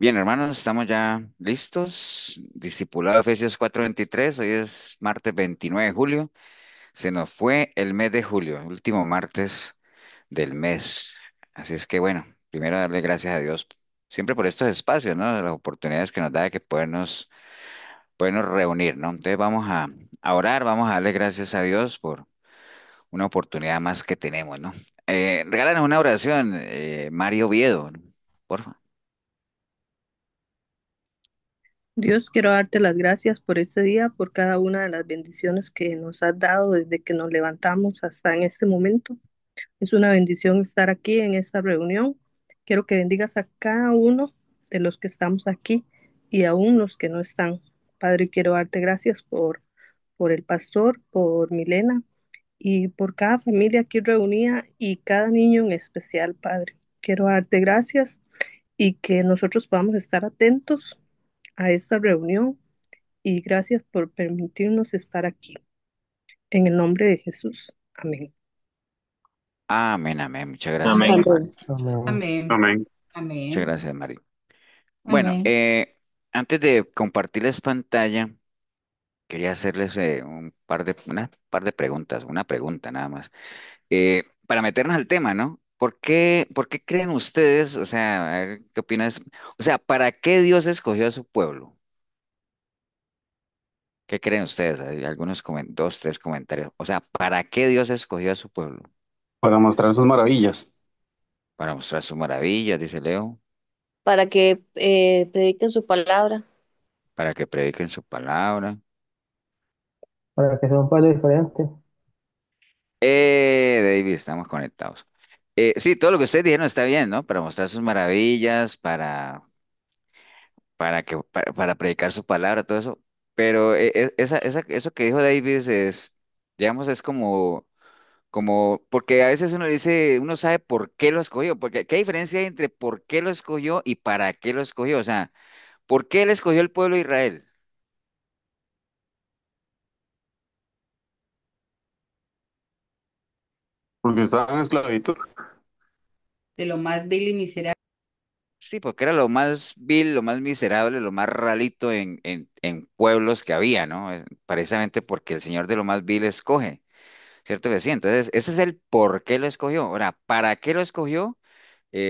Bien, hermanos, estamos ya listos. Discipulado Efesios 4:23. Hoy es martes 29 de julio. Se nos fue el mes de julio, último martes del mes. Así es que bueno, primero darle gracias a Dios siempre por estos espacios, ¿no? Las oportunidades que nos da de que podernos reunir, ¿no? Entonces vamos a orar, vamos a darle gracias a Dios por una oportunidad más que tenemos, ¿no? Regálanos una oración, Mario Viedo, ¿no? Por favor. Dios, quiero darte las gracias por este día, por cada una de las bendiciones que nos has dado desde que nos levantamos hasta en este momento. Es una bendición estar aquí en esta reunión. Quiero que bendigas a cada uno de los que estamos aquí y aún los que no están. Padre, quiero darte gracias por el pastor, por Milena y por cada familia aquí reunida y cada niño en especial, Padre. Quiero darte gracias y que nosotros podamos estar atentos a esta reunión y gracias por permitirnos estar aquí. En el nombre de Jesús. Amén. Amén, amén. Muchas gracias, Amén. Mario. Amén. Amén. Amén. Amén. Muchas Amén. gracias, Mario. Bueno, Amén. antes de compartirles pantalla, quería hacerles una par de preguntas, una pregunta nada más, para meternos al tema, ¿no? ¿Por qué creen ustedes, o sea, a ver, qué opinas? O sea, ¿para qué Dios escogió a su pueblo? ¿Qué creen ustedes? Hay algunos, dos, tres comentarios. O sea, ¿para qué Dios escogió a su pueblo? Para mostrar sus maravillas. Para mostrar su maravilla, dice Leo, Para que prediquen su palabra. para que prediquen su palabra. Para que sea un padre diferente. David, estamos conectados. Sí, todo lo que ustedes dijeron está bien, ¿no? Para mostrar sus maravillas, para predicar su palabra, todo eso. Pero eso que dijo David es, digamos, es porque a veces uno dice, uno sabe por qué lo escogió, porque ¿qué diferencia hay entre por qué lo escogió y para qué lo escogió? O sea, ¿por qué él escogió el pueblo de Israel? Porque estaban en esclavitud. De lo más vil y miserable. Sí, porque era lo más vil, lo más miserable, lo más ralito en pueblos que había, ¿no? Precisamente porque el Señor de lo más vil escoge, ¿cierto que sí? Entonces, ese es el por qué lo escogió. Ahora, ¿para qué lo escogió?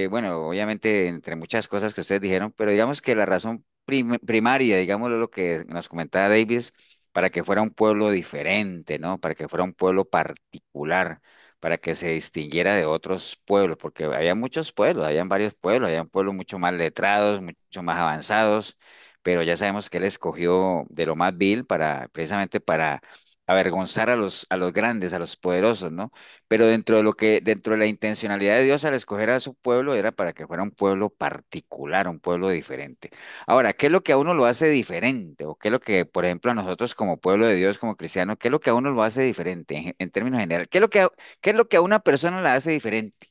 Bueno, obviamente entre muchas cosas que ustedes dijeron, pero digamos que la razón primaria, digámoslo lo que nos comentaba Davis, para que fuera un pueblo diferente, ¿no? Para que fuera un pueblo particular, para que se distinguiera de otros pueblos, porque había muchos pueblos, habían varios pueblos, habían pueblos mucho más letrados, mucho más avanzados, pero ya sabemos que él escogió de lo más vil precisamente para avergonzar a los grandes, a los poderosos, ¿no? Pero dentro de la intencionalidad de Dios al escoger a su pueblo era para que fuera un pueblo particular, un pueblo diferente. Ahora, ¿qué es lo que a uno lo hace diferente? ¿O qué es lo que, por ejemplo, a nosotros como pueblo de Dios, como cristianos, qué es lo que a uno lo hace diferente en términos generales? ¿Qué es lo que a una persona la hace diferente?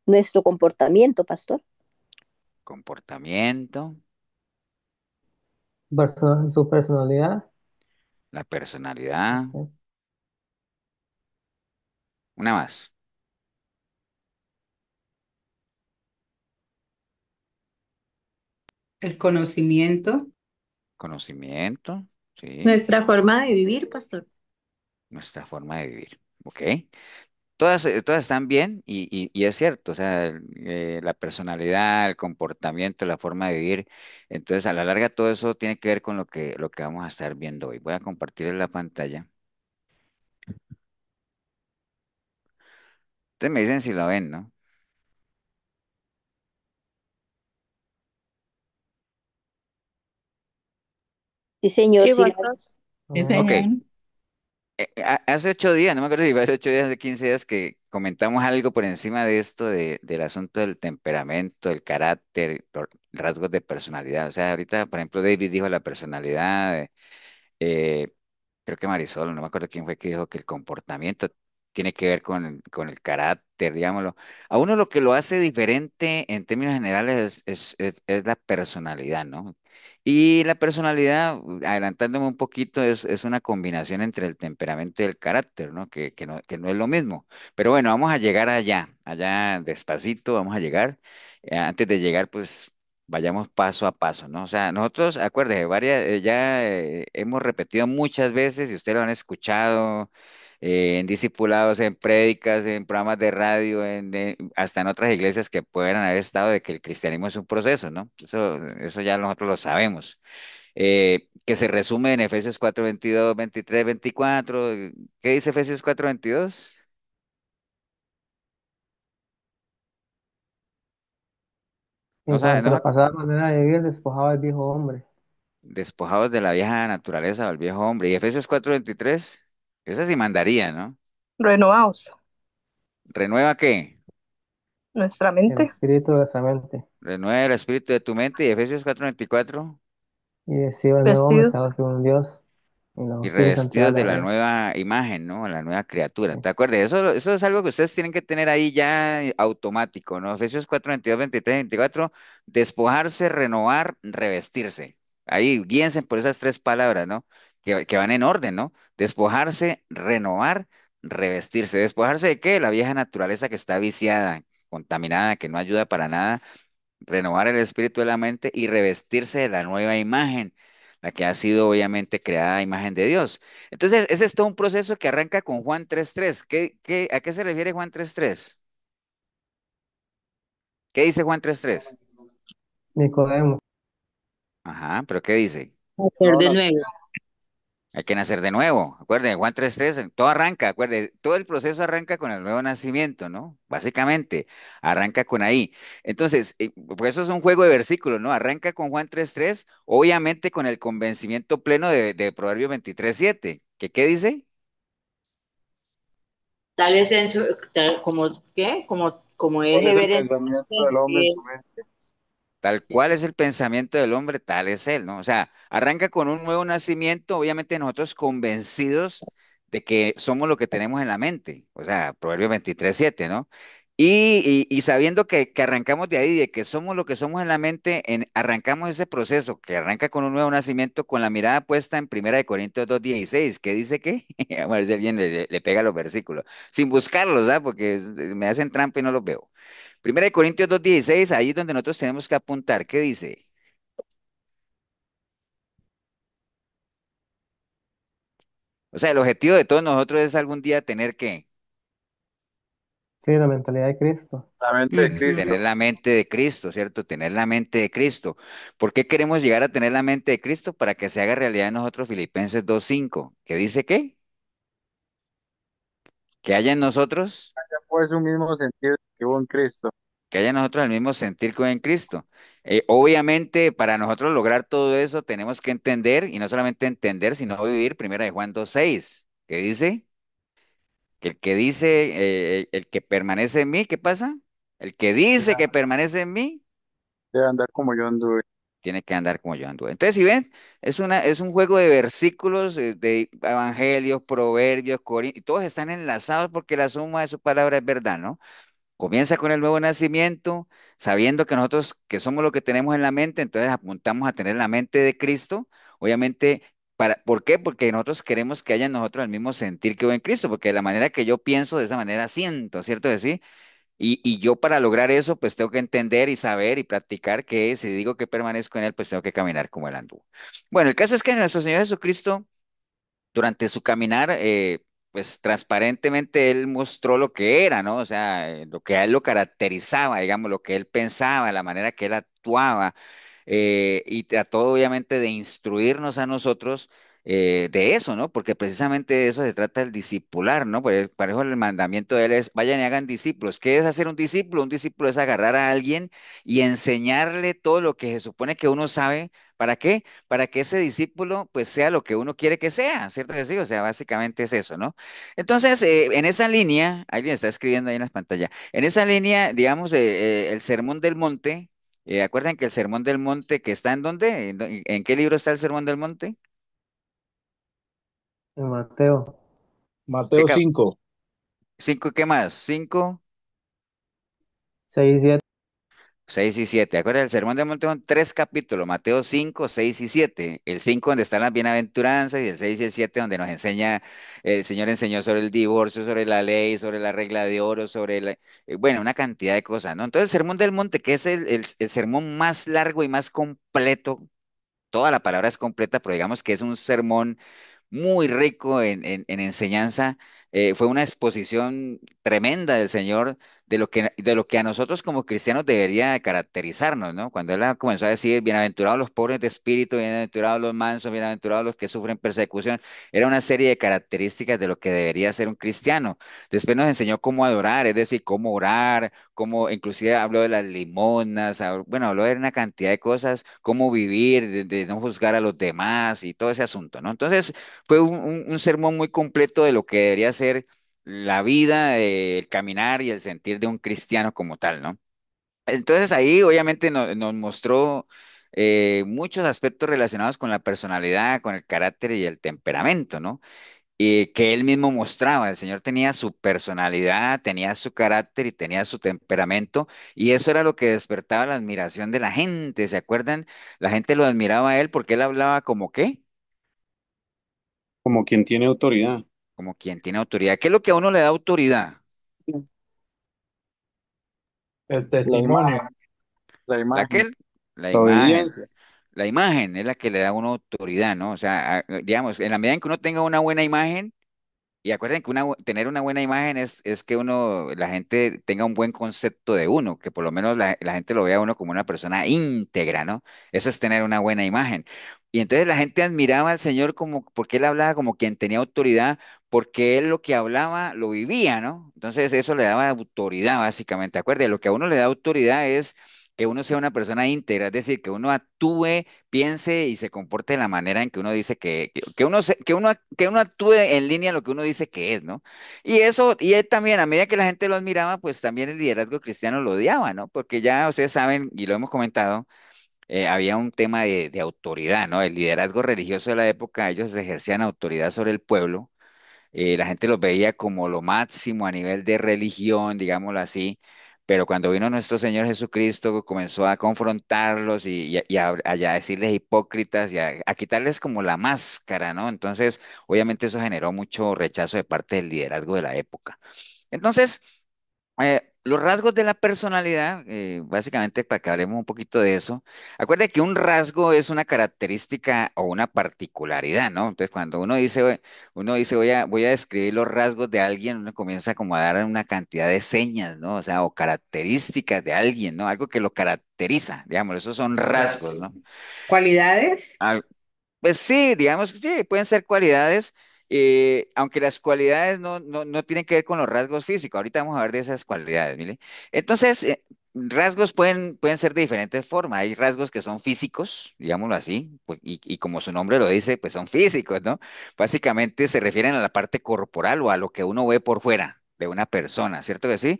Nuestro comportamiento, pastor. Comportamiento, Su personalidad. la personalidad, Ok. una más, El conocimiento. conocimiento, sí, Nuestra forma de vivir, pastor. nuestra forma de vivir. ¿Ok? Todas están bien y es cierto, o sea, la personalidad, el comportamiento, la forma de vivir. Entonces, a la larga, todo eso tiene que ver con lo que vamos a estar viendo hoy. Voy a compartir en la pantalla. Ustedes me dicen si lo ven, ¿no? Sí, señor, Sí, sí. pastor. Sí, Ok, señor. hace 8 días, no me acuerdo si fue hace 8 días, hace 15 días que comentamos algo por encima de esto, del asunto del temperamento, el carácter, los rasgos de personalidad. O sea, ahorita, por ejemplo, David dijo la personalidad. eh, Creo que Marisol, no me acuerdo quién fue que dijo que el comportamiento tiene que ver con el carácter, digámoslo. A uno lo que lo hace diferente en términos generales es la personalidad, ¿no? Y la personalidad, adelantándome un poquito, es una combinación entre el temperamento y el carácter, ¿no? Que no es lo mismo. Pero bueno, vamos a llegar allá despacito, vamos a llegar. Antes de llegar, pues vayamos paso a paso, ¿no? O sea, nosotros, acuérdese, ya hemos repetido muchas veces y ustedes lo han escuchado en discipulados, en prédicas, en programas de radio, hasta en otras iglesias que puedan haber estado de que el cristianismo es un proceso, ¿no? Eso ya nosotros lo sabemos. Que se resume en Efesios 4 22 23 24. ¿Qué dice Efesios 4 22? No En sabe, cuanto a no la pasada manera de vivir, despojaba el viejo hombre, despojados de la vieja naturaleza del viejo hombre. Y Efesios 4:23, esa sí mandaría, ¿no? Renovaos ¿Renueva qué? nuestra el mente, espíritu de esa mente, Renueva el espíritu de tu mente. Y Efesios 4:24, y vestido el nuevo hombre, vestidos. creado según Dios, en la y justicia y santidad revestidos de de la la ley. nueva imagen, ¿no? La nueva criatura. Sí. ¿Te acuerdas? Eso es algo que ustedes tienen que tener ahí ya automático, ¿no? Efesios 4:22 23 24, despojarse, renovar, revestirse. Ahí, guíense por esas tres palabras, ¿no? Que van en orden, ¿no? Despojarse, renovar, revestirse. ¿Despojarse de qué? La vieja naturaleza que está viciada, contaminada, que no ayuda para nada, renovar el espíritu de la mente y revestirse de la nueva imagen, la que ha sido obviamente creada a imagen de Dios. Entonces, ese es todo un proceso que arranca con Juan 3:3. A qué se refiere Juan 3:3? ¿Qué dice Juan 3:3? Nicodemo, Ajá, pero ¿qué dice? Hacer de nuevo. Hay que nacer de nuevo. Acuérdense, Juan 3:3, todo arranca, acuérdense, todo el proceso arranca con el nuevo nacimiento, ¿no? Básicamente, arranca con ahí. Entonces, pues eso es un juego de versículos, ¿no? Arranca con Juan 3:3, obviamente con el convencimiento pleno de Proverbios 23:7. ¿Qué dice? Tal esencia, tal, como, ¿qué? Como ¿Cuál deje es el ver pensamiento del hombre en eh, su mente? Tal cual es el pensamiento del hombre, tal es él, ¿no? O sea, arranca con un nuevo nacimiento, obviamente nosotros convencidos de que somos lo que tenemos en la mente, o sea, Proverbios 23:7, ¿no? Y sabiendo que arrancamos de ahí, de que somos lo que somos en la mente, arrancamos ese proceso que arranca con un nuevo nacimiento con la mirada puesta en 1 Corintios 2:16, que dice que, a ver si alguien le pega los versículos, sin buscarlos, ¿ah? Porque me hacen trampa y no los veo. 1 Corintios 2:16, ahí es donde nosotros tenemos que apuntar. ¿Qué dice? O sea, el objetivo de todos nosotros es algún día tener que sí, la mentalidad de Cristo. La mente de Ujú. tener Cristo. la mente de Cristo, ¿cierto? Tener la mente de Cristo. ¿Por qué queremos llegar a tener la mente de Cristo? Para que se haga realidad en nosotros Filipenses 2:5. ¿Qué dice qué? Que haya en nosotros, Ya pues un mismo sentido que hubo en Cristo. que haya en nosotros el mismo sentir que en Cristo. Obviamente, para nosotros lograr todo eso, tenemos que entender, y no solamente entender, sino vivir 1 de Juan 2:6. ¿Qué dice? Que el que dice, el que permanece en mí, ¿qué pasa? El que dice que permanece en mí, Debe andar como yo anduve. tiene que andar como yo anduve. Entonces, si ven, es un juego de versículos, de evangelios, proverbios, y todos están enlazados porque la suma de su palabra es verdad, ¿no? Comienza con el nuevo nacimiento, sabiendo que nosotros, que somos lo que tenemos en la mente, entonces apuntamos a tener la mente de Cristo, obviamente. ¿Por qué? Porque nosotros queremos que haya en nosotros el mismo sentir que hubo en Cristo, porque de la manera que yo pienso, de esa manera siento, ¿cierto? Sí. Y yo para lograr eso, pues tengo que entender y saber y practicar que si digo que permanezco en Él, pues tengo que caminar como Él anduvo. Bueno, el caso es que nuestro Señor Jesucristo, durante su caminar, pues transparentemente Él mostró lo que era, ¿no? O sea, lo que a Él lo caracterizaba, digamos, lo que Él pensaba, la manera que Él actuaba, y trató obviamente de instruirnos a nosotros de eso, ¿no? Porque precisamente de eso se trata el discipular, ¿no? Para eso el mandamiento de él es, vayan y hagan discípulos. ¿Qué es hacer un discípulo? Un discípulo es agarrar a alguien y enseñarle todo lo que se supone que uno sabe. ¿Para qué? Para que ese discípulo pues sea lo que uno quiere que sea, ¿cierto que sí? O sea, básicamente es eso, ¿no? Entonces, en esa línea, alguien está escribiendo ahí en la pantalla, en esa línea, digamos, el Sermón del Monte. ¿Acuerdan que el Sermón del Monte que está en dónde? ¿En qué libro está el Sermón del Monte? En Mateo ¿Qué Mateo 5. cinco, qué más? ¿Cinco? 6, 7, 6 y 7. Acuérdate, el Sermón del Monte son tres capítulos, Mateo 5, 6 y 7. El 5 donde están las bienaventuranzas y el 6 y el 7 donde nos enseña, el Señor enseñó sobre el divorcio, sobre la ley, sobre la regla de oro, bueno, una cantidad de cosas, ¿no? Entonces el Sermón del Monte, que es el sermón más largo y más completo, toda la palabra es completa, pero digamos que es un sermón muy rico en enseñanza. Fue una exposición tremenda del Señor de lo que a nosotros como cristianos debería de caracterizarnos, ¿no? Cuando Él comenzó a decir, bienaventurados los pobres de espíritu, bienaventurados los mansos, bienaventurados los que sufren persecución, era una serie de características de lo que debería ser un cristiano. Después nos enseñó cómo adorar, es decir, cómo orar, cómo, inclusive habló de las limonas, bueno, habló de una cantidad de cosas, cómo vivir, de no juzgar a los demás y todo ese asunto, ¿no? Entonces, fue un sermón muy completo de lo que debería ser la vida, el caminar y el sentir de un cristiano como tal, ¿no? Entonces ahí obviamente nos mostró muchos aspectos relacionados con la personalidad, con el carácter y el temperamento, ¿no? Y que él mismo mostraba. El Señor tenía su personalidad, tenía su carácter y tenía su temperamento, y eso era lo que despertaba la admiración de la gente. ¿Se acuerdan? La gente lo admiraba a él porque él hablaba como qué, como quien tiene autoridad. como quien tiene autoridad. ¿Qué es lo que a uno le da autoridad? El La testimonio. imagen, la La que imagen. la La imagen. obediencia. La imagen es la que le da a uno autoridad, ¿no? O sea, digamos, en la medida en que uno tenga una buena imagen, y acuerden que tener una buena imagen es que la gente tenga un buen concepto de uno, que por lo menos la gente lo vea a uno como una persona íntegra, ¿no? Eso es tener una buena imagen. Y entonces la gente admiraba al Señor como, porque él hablaba como quien tenía autoridad, porque él lo que hablaba lo vivía, ¿no? Entonces eso le daba autoridad, básicamente. Acuérdense, lo que a uno le da autoridad es que uno sea una persona íntegra, es decir, que uno actúe, piense y se comporte de la manera en que uno dice que uno actúe en línea a lo que uno dice que es, ¿no? Y eso, y él también, a medida que la gente lo admiraba, pues también el liderazgo cristiano lo odiaba, ¿no? Porque ya ustedes saben, y lo hemos comentado, había un tema de autoridad, ¿no? El liderazgo religioso de la época, ellos ejercían autoridad sobre el pueblo, la gente los veía como lo máximo a nivel de religión, digámoslo así, pero cuando vino nuestro Señor Jesucristo comenzó a confrontarlos y a decirles hipócritas y a quitarles como la máscara, ¿no? Entonces, obviamente eso generó mucho rechazo de parte del liderazgo de la época. Entonces, los rasgos de la personalidad, básicamente para que hablemos un poquito de eso, acuérdate que un rasgo es una característica o una particularidad, ¿no? Entonces, cuando uno dice voy a describir los rasgos de alguien, uno comienza como a dar una cantidad de señas, ¿no? O sea, o características de alguien, ¿no? Algo que lo caracteriza, digamos, esos son rasgos, ¿no? ¿Cualidades? Pues sí, digamos que sí, pueden ser cualidades, aunque las cualidades no tienen que ver con los rasgos físicos. Ahorita vamos a ver de esas cualidades, ¿mire? Entonces, rasgos pueden ser de diferentes formas. Hay rasgos que son físicos, digámoslo así, pues, y como su nombre lo dice, pues son físicos, ¿no? Básicamente se refieren a la parte corporal o a lo que uno ve por fuera de una persona, ¿cierto que sí?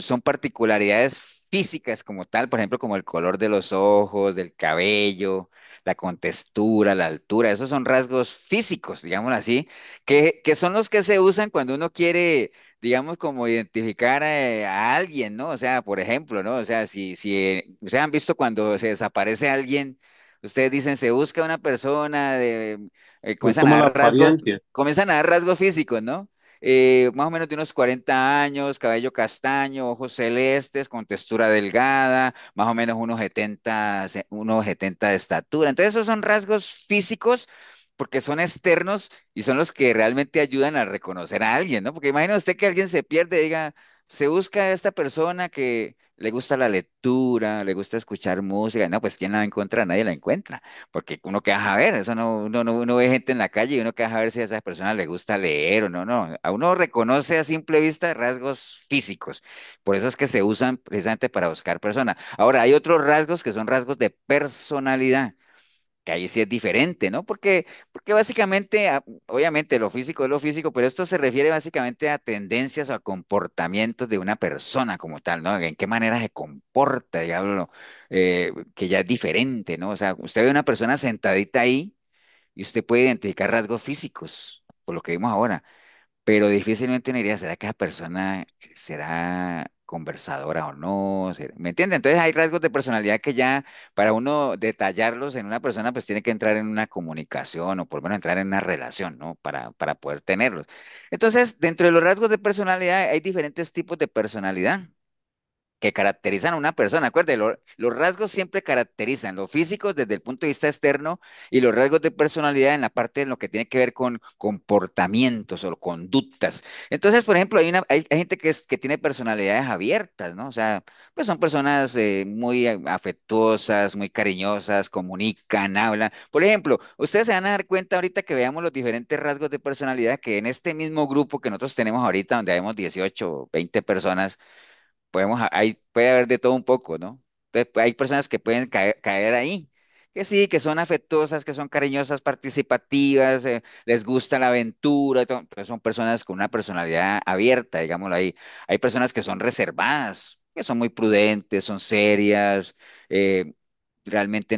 Son particularidades físicas como tal, por ejemplo, como el color de los ojos, del cabello, la contextura, la altura, esos son rasgos físicos, digámoslo así, que son los que se usan cuando uno quiere, digamos, como identificar a alguien, ¿no? O sea, por ejemplo, ¿no? O sea, si ustedes han visto cuando se desaparece alguien, ustedes dicen, se busca una persona, Es comienzan a como la dar rasgos, apariencia. comienzan a dar rasgos físicos, ¿no? Más o menos de unos 40 años, cabello castaño, ojos celestes, con textura delgada, más o menos unos 70 de estatura. Entonces, esos son rasgos físicos porque son externos y son los que realmente ayudan a reconocer a alguien, ¿no? Porque imagina usted que alguien se pierde, diga, se busca a esta persona que le gusta la lectura, le gusta escuchar música. No, pues ¿quién la va a encontrar? Nadie la encuentra, porque uno que va a ver, eso no, uno ve gente en la calle y uno que va a ver si a esa persona le gusta leer o no, no. A uno reconoce a simple vista rasgos físicos. Por eso es que se usan precisamente para buscar personas. Ahora, hay otros rasgos que son rasgos de personalidad, que ahí sí es diferente, ¿no? Porque básicamente, obviamente lo físico es lo físico, pero esto se refiere básicamente a tendencias o a comportamientos de una persona como tal, ¿no? En qué manera se comporta, diablo, que ya es diferente, ¿no? O sea, usted ve una persona sentadita ahí y usted puede identificar rasgos físicos, por lo que vimos ahora, pero difícilmente uno diría, ¿será que esa persona será conversadora o no, ¿me entiende? Entonces hay rasgos de personalidad que ya para uno detallarlos en una persona, pues tiene que entrar en una comunicación o por lo menos entrar en una relación, ¿no? Para poder tenerlos. Entonces, dentro de los rasgos de personalidad hay diferentes tipos de personalidad que caracterizan a una persona. Acuérdate, los rasgos siempre caracterizan los físicos desde el punto de vista externo y los rasgos de personalidad en la parte de lo que tiene que ver con comportamientos o conductas. Entonces, por ejemplo, hay gente que tiene personalidades abiertas, ¿no? O sea, pues son personas muy afectuosas, muy cariñosas, comunican, hablan. Por ejemplo, ustedes se van a dar cuenta ahorita que veamos los diferentes rasgos de personalidad que en este mismo grupo que nosotros tenemos ahorita, donde vemos 18 o 20 personas, ahí puede haber de todo un poco, ¿no? Entonces, pues, hay personas que pueden caer ahí, que sí, que son afectuosas, que son cariñosas, participativas, les gusta la aventura, entonces son personas con una personalidad abierta, digámoslo ahí. Hay personas que son reservadas, que son muy prudentes, son serias, eh, realmente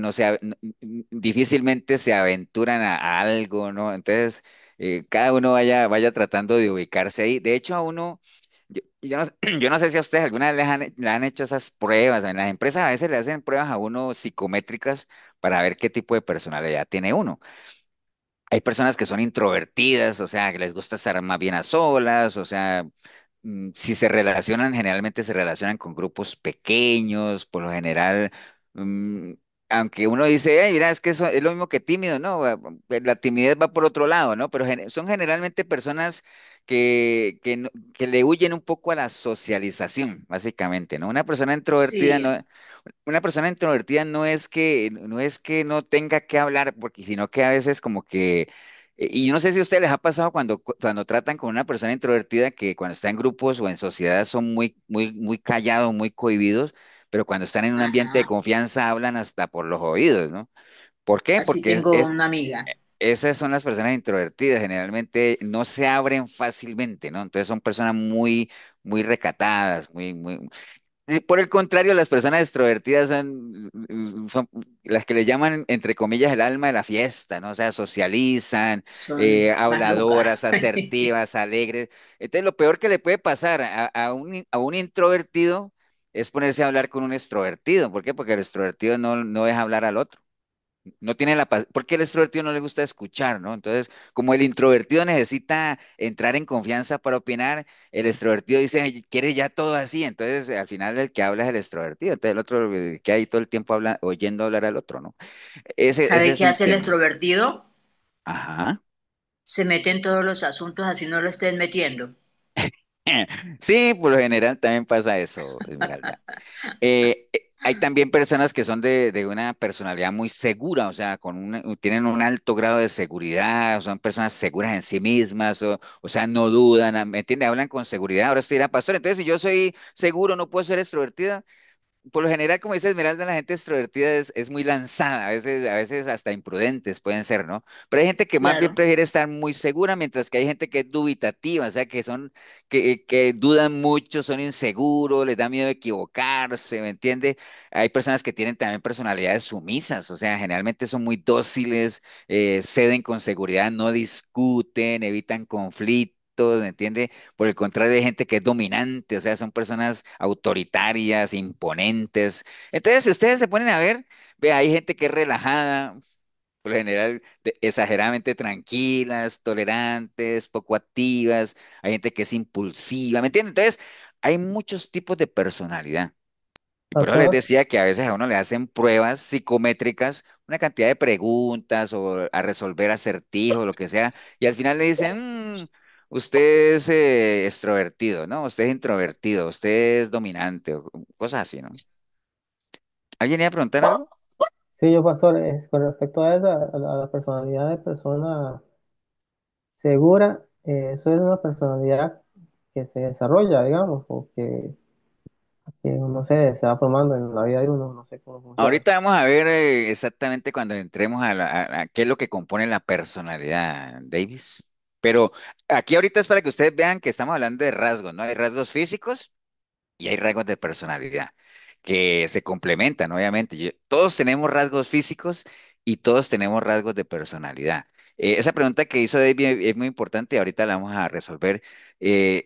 difícilmente se aventuran a algo, ¿no? Entonces, cada uno vaya tratando de ubicarse ahí. De hecho, a uno yo no, yo no sé si a ustedes alguna vez le han hecho esas pruebas. En las empresas a veces le hacen pruebas a uno psicométricas para ver qué tipo de personalidad tiene uno. Hay personas que son introvertidas, o sea, que les gusta estar más bien a solas, o sea, si se relacionan, generalmente se relacionan con grupos pequeños, por lo general, mm, aunque uno dice, ay, mira, es que eso es lo mismo que tímido, ¿no? La timidez va por otro lado, ¿no? Pero son generalmente personas que le huyen un poco a la socialización, básicamente, ¿no? Sí, Una persona introvertida no es que no tenga que hablar, porque sino que a veces como que, y yo no sé si a ustedes les ha pasado cuando tratan con una persona introvertida que cuando está en grupos o en sociedad son muy callados, muy cohibidos, pero cuando están en un ambiente de ajá. confianza hablan hasta por los oídos, ¿no? ¿Por qué? Así Porque tengo una amiga. esas son las personas introvertidas, generalmente no se abren fácilmente, ¿no? Entonces son personas muy recatadas, por el contrario, las personas extrovertidas son las que le llaman, entre comillas, el alma de la fiesta, ¿no? O sea, socializan, Son más habladoras, locas. asertivas, alegres. Entonces, lo peor que le puede pasar a un introvertido es ponerse a hablar con un extrovertido. ¿Por qué? Porque el extrovertido no deja hablar al otro. No tiene porque el extrovertido no le gusta escuchar, ¿no? Entonces, como el introvertido necesita entrar en confianza para opinar, el extrovertido dice, "Ay, quiere ya todo así", entonces al final el que habla es el extrovertido, entonces el otro que ahí todo el tiempo oyendo hablar al otro, ¿no? Ese ¿Sabe es qué un hace el tema. extrovertido? Ajá. Se mete en todos los asuntos así no lo estén metiendo. Sí, por lo general también pasa eso, Esmeralda. Hay también personas que son de una personalidad muy segura, o sea, tienen un alto grado de seguridad, son personas seguras en sí mismas, o sea, no dudan, ¿me entiende? Hablan con seguridad. Ahora estoy pastor, entonces si yo soy seguro, no puedo ser extrovertida. Por lo general, como dice Esmeralda, la gente extrovertida es muy lanzada, a veces hasta imprudentes pueden ser, ¿no? Pero hay gente que más bien Claro. prefiere estar muy segura, mientras que hay gente que es dubitativa, o sea, que dudan mucho, son inseguros, les da miedo equivocarse, ¿me entiende? Hay personas que tienen también personalidades sumisas, o sea, generalmente son muy dóciles, ceden con seguridad, no discuten, evitan conflictos. ¿Me entiende? Por el contrario, hay gente que es dominante, o sea, son personas autoritarias, imponentes. Entonces, si ustedes se ponen a ver, ve, hay gente que es relajada, por lo general exageradamente tranquilas, tolerantes, poco activas, hay gente que es impulsiva, ¿me entienden? Entonces, hay muchos tipos de personalidad. Y por eso les Pastor, decía que a veces a uno le hacen pruebas psicométricas, una cantidad de preguntas o a resolver acertijos, lo que sea, y al final le dicen, usted es extrovertido, ¿no? Usted es introvertido, usted es dominante, o cosas así, ¿no? ¿Alguien iba a preguntar algo? sí, yo, pastor, es con respecto a esa, a la personalidad de persona segura, eso es una personalidad que se desarrolla, digamos, o que no sé, se va formando en la vida de uno, no sé cómo funciona. Ahorita vamos a ver exactamente cuando entremos a qué es lo que compone la personalidad, Davis. Pero aquí ahorita es para que ustedes vean que estamos hablando de rasgos, ¿no? Hay rasgos físicos y hay rasgos de personalidad que se complementan, obviamente. Todos tenemos rasgos físicos y todos tenemos rasgos de personalidad. Esa pregunta que hizo David es muy importante y ahorita la vamos a resolver.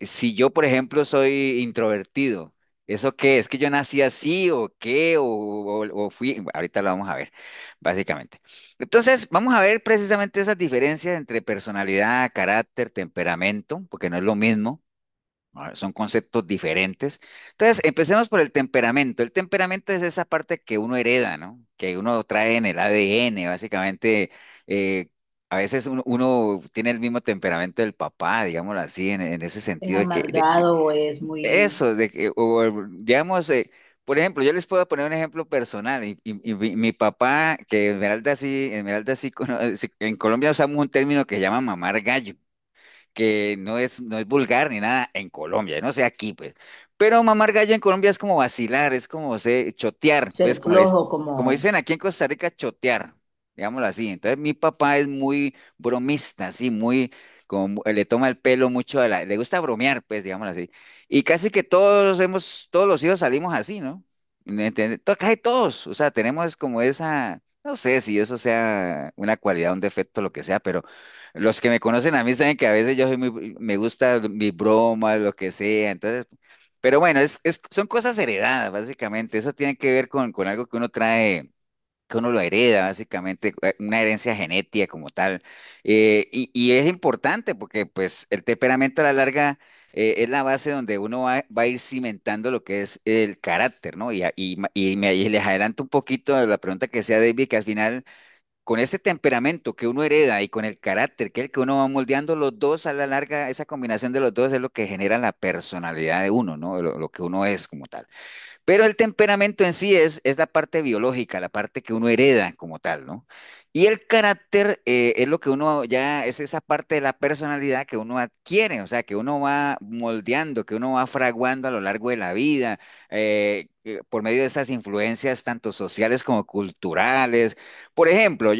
Si yo, por ejemplo, soy introvertido, ¿Eso qué? ¿Es que yo nací así o qué? O fui, ahorita lo vamos a ver, básicamente. Entonces, vamos a ver precisamente esas diferencias entre personalidad, carácter, temperamento, porque no es lo mismo. Son conceptos diferentes. Entonces, empecemos por el temperamento. El temperamento es esa parte que uno hereda, ¿no? Que uno trae en el ADN, básicamente. eh, a veces uno tiene el mismo temperamento del papá, digámoslo así, en ese Es sentido de que, amargado o es muy... eso, de que, o, digamos, por ejemplo, yo les puedo poner un ejemplo personal. Y mi papá, que Esmeralda sí, sí, en Colombia usamos un término que se llama mamar gallo, que no es vulgar ni nada en Colombia, no sé aquí, pues. Pero mamar gallo en Colombia es como vacilar, es como chotear, Ser pues flojo, como como... dicen aquí en Costa Rica, chotear, digámoslo así. Entonces mi papá es muy bromista, así, muy, como le toma el pelo mucho le gusta bromear, pues, digámoslo así. Y casi que todos los hijos salimos así, ¿no? ¿Me entiendes? Casi todos, o sea, tenemos como esa, no sé si eso sea una cualidad, un defecto, lo que sea, pero los que me conocen a mí saben que a veces yo soy me gusta mi broma, lo que sea, entonces, pero bueno, son cosas heredadas, básicamente, eso tiene que ver con algo que uno trae, que uno lo hereda, básicamente, una herencia genética como tal, y es importante porque, pues, el temperamento a la larga es la base donde uno va a ir cimentando lo que es el carácter, ¿no? Y les adelanto un poquito a la pregunta que sea David, que al final con ese temperamento que uno hereda y con el carácter que es el que uno va moldeando, los dos a la larga, esa combinación de los dos es lo que genera la personalidad de uno, ¿no? Lo que uno es como tal. Pero el temperamento en sí es la parte biológica, la parte que uno hereda como tal, ¿no? Y el carácter es lo que uno ya, es esa parte de la personalidad que uno adquiere, o sea, que uno va moldeando, que uno va fraguando a lo largo de la vida, por medio de esas influencias tanto sociales como culturales. Por ejemplo,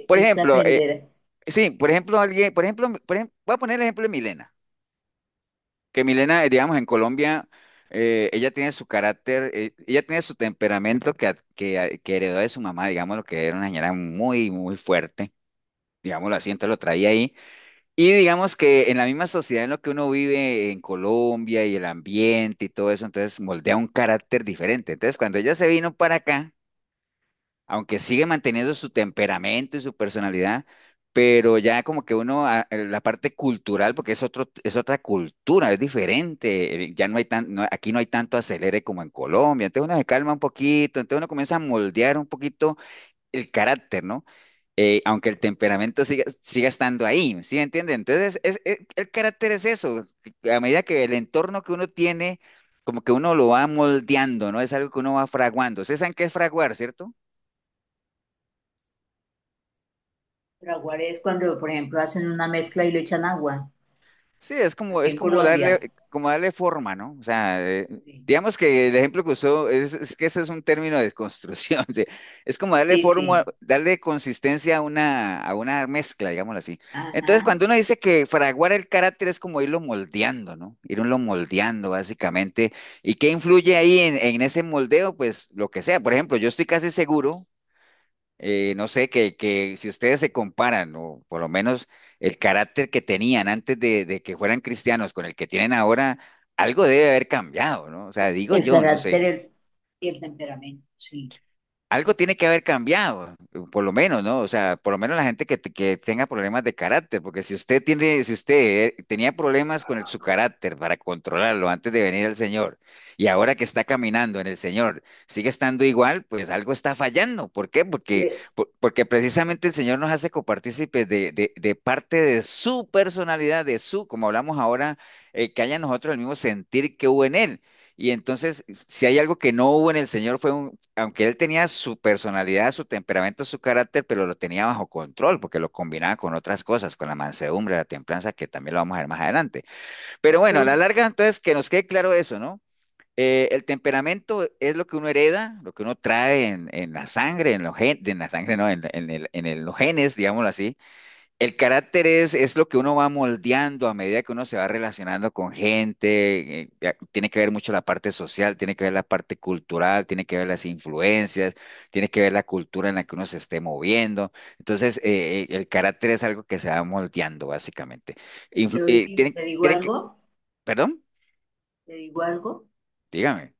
por es ejemplo, aprender. sí, por ejemplo, voy a poner el ejemplo de Milena, que Milena, digamos, en Colombia, ella tiene su carácter, ella tiene su temperamento que heredó de su mamá, digamos, lo que era una señora muy, muy fuerte, digámoslo así, entonces lo traía ahí. Y digamos que en la misma sociedad en lo que uno vive en Colombia y el ambiente y todo eso, entonces moldea un carácter diferente. Entonces, cuando ella se vino para acá, aunque sigue manteniendo su temperamento y su personalidad, pero ya como que uno, la parte cultural, porque es otra cultura, es diferente, ya no hay aquí no hay tanto acelere como en Colombia, entonces uno se calma un poquito, entonces uno comienza a moldear un poquito el carácter, ¿no? Aunque el temperamento siga estando ahí, ¿sí me entiende? Entonces, el carácter es eso, a medida que el entorno que uno tiene, como que uno lo va moldeando, ¿no? Es algo que uno va fraguando. ¿Ustedes saben qué es fraguar, cierto? Fraguar es cuando, por ejemplo, hacen una mezcla y le echan agua, Sí, es como, aquí es en como darle, Colombia. como darle forma, ¿no? O sea, Sí, digamos que el ejemplo que usó es que ese es un término de construcción, sí. Es como darle sí, forma, sí. darle consistencia a una mezcla, digámoslo así. Entonces, Ajá. cuando uno dice que fraguar el carácter es como irlo moldeando, ¿no? Irlo moldeando, básicamente. ¿Y qué influye ahí en ese moldeo? Pues lo que sea. Por ejemplo, yo estoy casi seguro no sé, que si ustedes se comparan, o por lo menos el carácter que tenían antes de que fueran cristianos con el que tienen ahora, algo debe haber cambiado, ¿no? O sea, digo El yo, no sé. carácter y el temperamento, sí. Algo tiene que haber cambiado, por lo menos, ¿no? O sea, por lo menos la gente que tenga problemas de carácter, porque si usted tenía problemas con su carácter para controlarlo antes de venir al Señor, y ahora que está caminando en el Señor sigue estando igual, pues algo está fallando. ¿Por qué? Eh, Porque precisamente el Señor nos hace copartícipes de parte de su personalidad, como hablamos ahora, que haya en nosotros el mismo sentir que hubo en Él. Y entonces, si hay algo que no hubo en el Señor, aunque él tenía su personalidad, su temperamento, su carácter, pero lo tenía bajo control, porque lo combinaba con otras cosas, con la mansedumbre, la templanza, que también lo vamos a ver más adelante. Pero bueno, a la pastor, larga, entonces, que nos quede claro eso, ¿no? El temperamento es lo que uno hereda, lo que uno trae en la sangre, en la sangre, no, los genes, digámoslo así. El carácter es lo que uno va moldeando a medida que uno se va relacionando con gente. Tiene que ver mucho la parte social, tiene que ver la parte cultural, tiene que ver las influencias, tiene que ver la cultura en la que uno se esté moviendo. Entonces, el carácter es algo que se va moldeando, básicamente. yo Tiene, te digo tiene que, algo, ¿perdón? te digo algo. Dígame.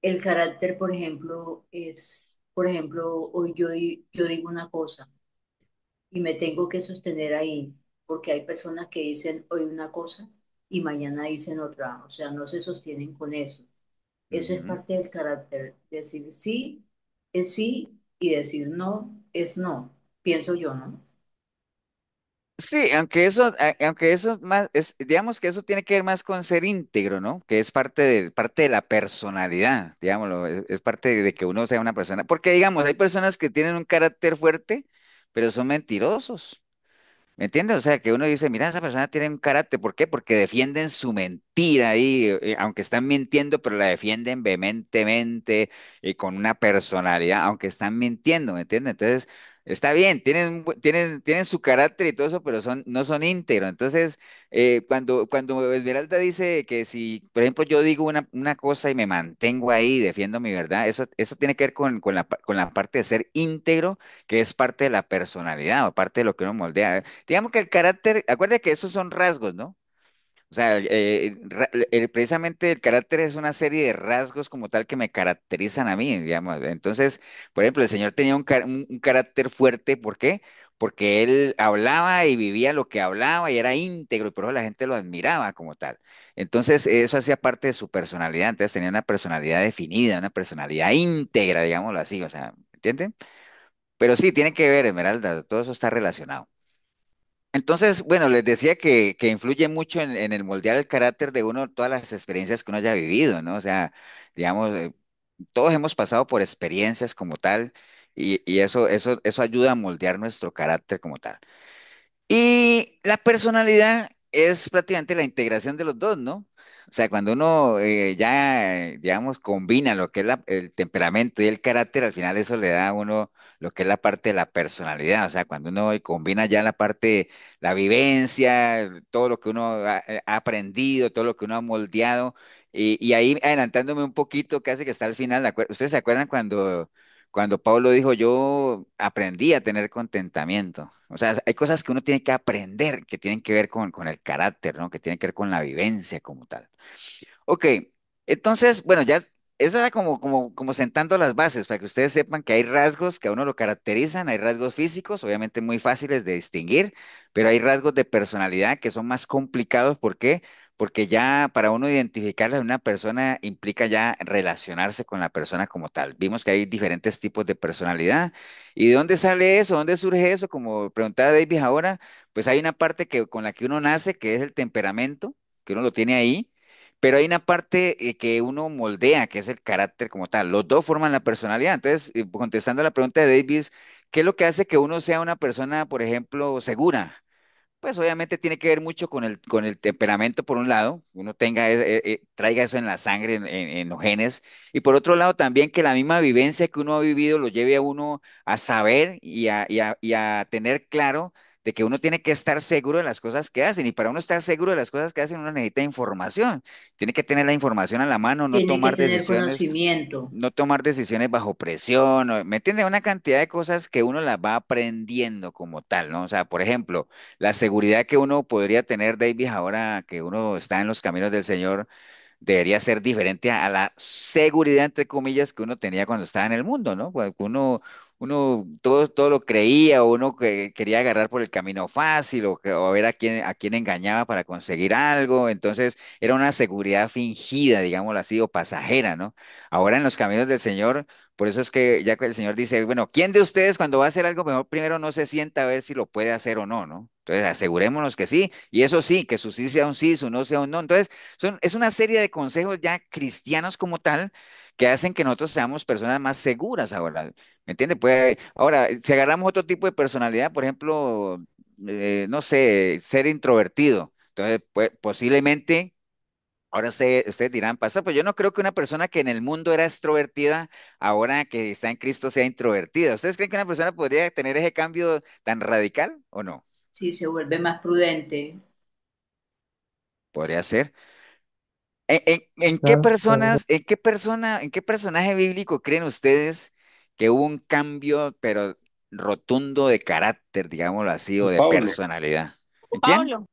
El carácter, por ejemplo, es, por ejemplo, hoy yo digo una cosa y me tengo que sostener ahí, porque hay personas que dicen hoy una cosa y mañana dicen otra, o sea, no se sostienen con eso. Eso es Ujú. parte del carácter, decir sí es sí y decir no es no, pienso yo, ¿no? Sí, aunque eso más, digamos que eso tiene que ver más con ser íntegro, ¿no? Que es parte de la personalidad, digámoslo, es parte de que uno sea una persona, porque digamos, hay personas que tienen un carácter fuerte, pero son mentirosos. ¿Me entiendes? O sea, que uno dice, mira, esa persona tiene un carácter. ¿Por qué? Porque defienden su mentira ahí, aunque están mintiendo, pero la defienden vehementemente y con una personalidad, aunque están mintiendo, ¿me entiendes? Entonces, está bien, tienen su carácter y todo eso, pero no son íntegros. Entonces, cuando Esmeralda dice que si, por ejemplo, yo digo una cosa y me mantengo ahí, defiendo mi verdad, eso tiene que ver con la parte de ser íntegro, que es parte de la personalidad o parte de lo que uno moldea. Digamos que el carácter, acuérdate que esos son rasgos, ¿no? O sea, precisamente el carácter es una serie de rasgos como tal que me caracterizan a mí, digamos. Entonces, por ejemplo, el señor tenía un carácter fuerte, ¿por qué? Porque él hablaba y vivía lo que hablaba y era íntegro y por eso la gente lo admiraba como tal. Entonces, eso hacía parte de su personalidad. Entonces, tenía una personalidad definida, una personalidad íntegra, digámoslo así, o sea, ¿entienden? Pero sí, tiene que ver, Esmeralda, todo eso está relacionado. Entonces, bueno, les decía que influye mucho en el moldear el carácter de uno todas las experiencias que uno haya vivido, ¿no? O sea, digamos, todos hemos pasado por experiencias como tal y eso ayuda a moldear nuestro carácter como tal. Y la personalidad es prácticamente la integración de los dos, ¿no? O sea, cuando uno ya, digamos, combina lo que es el temperamento y el carácter, al final eso le da a uno lo que es la parte de la personalidad. O sea, cuando uno combina ya la parte, la vivencia, todo lo que uno ha aprendido, todo lo que uno ha moldeado. Y ahí adelantándome un poquito, casi que está al final, ¿ustedes se acuerdan cuando Pablo dijo, yo aprendí a tener contentamiento? O sea, hay cosas que uno tiene que aprender, que tienen que ver con el carácter, ¿no? Que tienen que ver con la vivencia como tal. Ok, entonces, bueno, ya esa era como sentando las bases para que ustedes sepan que hay rasgos que a uno lo caracterizan, hay rasgos físicos, obviamente muy fáciles de distinguir, pero hay rasgos de personalidad que son más complicados. ¿Por qué? Porque ya para uno identificarla a una persona implica ya relacionarse con la persona como tal. Vimos que hay diferentes tipos de personalidad. ¿Y de dónde sale eso? ¿Dónde surge eso? Como preguntaba David ahora, pues hay una parte con la que uno nace, que es el temperamento, que uno lo tiene ahí, pero hay una parte que uno moldea, que es el carácter como tal. Los dos forman la personalidad. Entonces, contestando a la pregunta de Davis, ¿qué es lo que hace que uno sea una persona, por ejemplo, segura? Pues obviamente tiene que ver mucho con el temperamento, por un lado, uno traiga eso en la sangre, en los genes, y por otro lado también que la misma vivencia que uno ha vivido lo lleve a uno a saber y a tener claro de que uno tiene que estar seguro de las cosas que hacen, y para uno estar seguro de las cosas que hacen, uno necesita información, tiene que tener la información a la mano, Tiene que tener conocimiento. no tomar decisiones bajo presión, ¿me entiende? Una cantidad de cosas que uno las va aprendiendo como tal, ¿no? O sea, por ejemplo, la seguridad que uno podría tener, David, ahora que uno está en los caminos del Señor, debería ser diferente a la seguridad, entre comillas, que uno tenía cuando estaba en el mundo, ¿no? Pues uno todo lo creía, o uno que quería agarrar por el camino fácil, o ver a quién engañaba para conseguir algo. Entonces, era una seguridad fingida, digámoslo así, o pasajera, ¿no? Ahora en los caminos del Señor, por eso es que ya que el Señor dice, bueno, ¿quién de ustedes cuando va a hacer algo mejor primero no se sienta a ver si lo puede hacer o no, ¿no? Entonces, asegurémonos que sí, y eso sí, que su sí sea un sí, su no sea un no. Entonces, es una serie de consejos ya cristianos como tal que hacen que nosotros seamos personas más seguras ahora. ¿Me entiende? Pues, ahora, si agarramos otro tipo de personalidad, por ejemplo, no sé, ser introvertido. Entonces, pues, posiblemente, ahora ustedes dirán, pasa, pues yo no creo que una persona que en el mundo era extrovertida, ahora que está en Cristo sea introvertida. ¿Ustedes creen que una persona podría tener ese cambio tan radical o no? Si se vuelve más prudente. Podría ser. En qué Claro, puede ser. en qué personaje bíblico creen ustedes que hubo un cambio, pero rotundo de carácter, digámoslo así, o de Pablo, personalidad? ¿En quién? Pablo.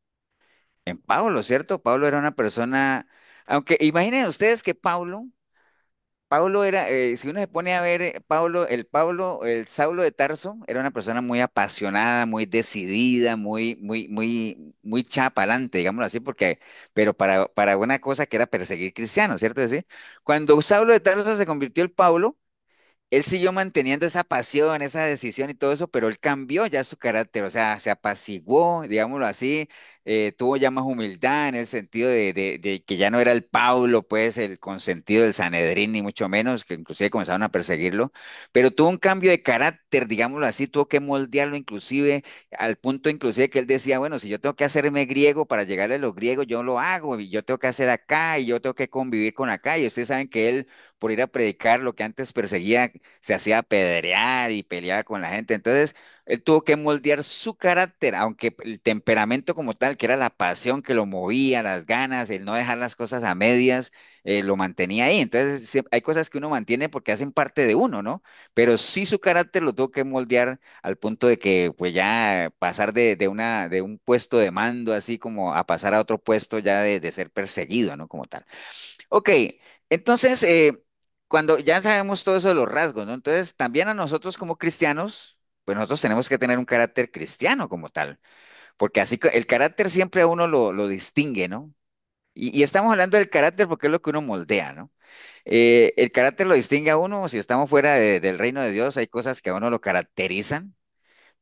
En Pablo, ¿cierto? Pablo era una persona, Aunque imaginen ustedes que Pablo era, si uno se pone a ver, el Saulo de Tarso era una persona muy apasionada, muy decidida, muy chapalante, digámoslo así, pero para una cosa que era perseguir cristianos, ¿cierto? ¿Sí? Cuando Saulo de Tarso se convirtió en Pablo, él siguió manteniendo esa pasión, esa decisión y todo eso, pero él cambió ya su carácter, o sea, se apaciguó, digámoslo así, tuvo ya más humildad en el sentido de que ya no era el Pablo, pues, el consentido del Sanedrín, ni mucho menos, que inclusive comenzaron a perseguirlo, pero tuvo un cambio de carácter, digámoslo así, tuvo que moldearlo inclusive, al punto inclusive que él decía, bueno, si yo tengo que hacerme griego para llegarle a los griegos, yo lo hago, y yo tengo que hacer acá, y yo tengo que convivir con acá, y ustedes saben que él por ir a predicar lo que antes perseguía se hacía apedrear y peleaba con la gente. Entonces, él tuvo que moldear su carácter, aunque el temperamento como tal, que era la pasión que lo movía, las ganas, el no dejar las cosas a medias, lo mantenía ahí. Entonces, hay cosas que uno mantiene porque hacen parte de uno, ¿no? Pero sí su carácter lo tuvo que moldear al punto de que, pues ya pasar de un puesto de mando, así como a pasar a otro puesto ya de ser perseguido, ¿no? Como tal. Ok, entonces, cuando ya sabemos todo eso de los rasgos, ¿no? Entonces, también a nosotros como cristianos, pues nosotros tenemos que tener un carácter cristiano como tal, porque así el carácter siempre a uno lo distingue, ¿no? Y estamos hablando del carácter porque es lo que uno moldea, ¿no? El carácter lo distingue a uno, si estamos fuera del reino de Dios, hay cosas que a uno lo caracterizan,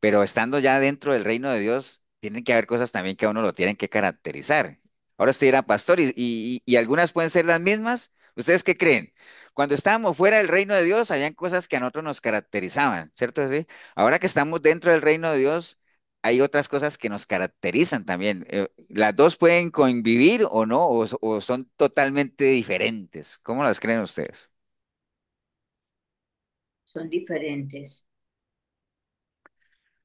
pero estando ya dentro del reino de Dios, tienen que haber cosas también que a uno lo tienen que caracterizar. Ahora usted dirá, pastor, y algunas pueden ser las mismas. ¿Ustedes qué creen? Cuando estábamos fuera del reino de Dios, habían cosas que a nosotros nos caracterizaban, ¿cierto? ¿Sí? Ahora que estamos dentro del reino de Dios, hay otras cosas que nos caracterizan también. ¿Las dos pueden convivir o no? ¿O son totalmente diferentes? ¿Cómo las creen ustedes? Son diferentes.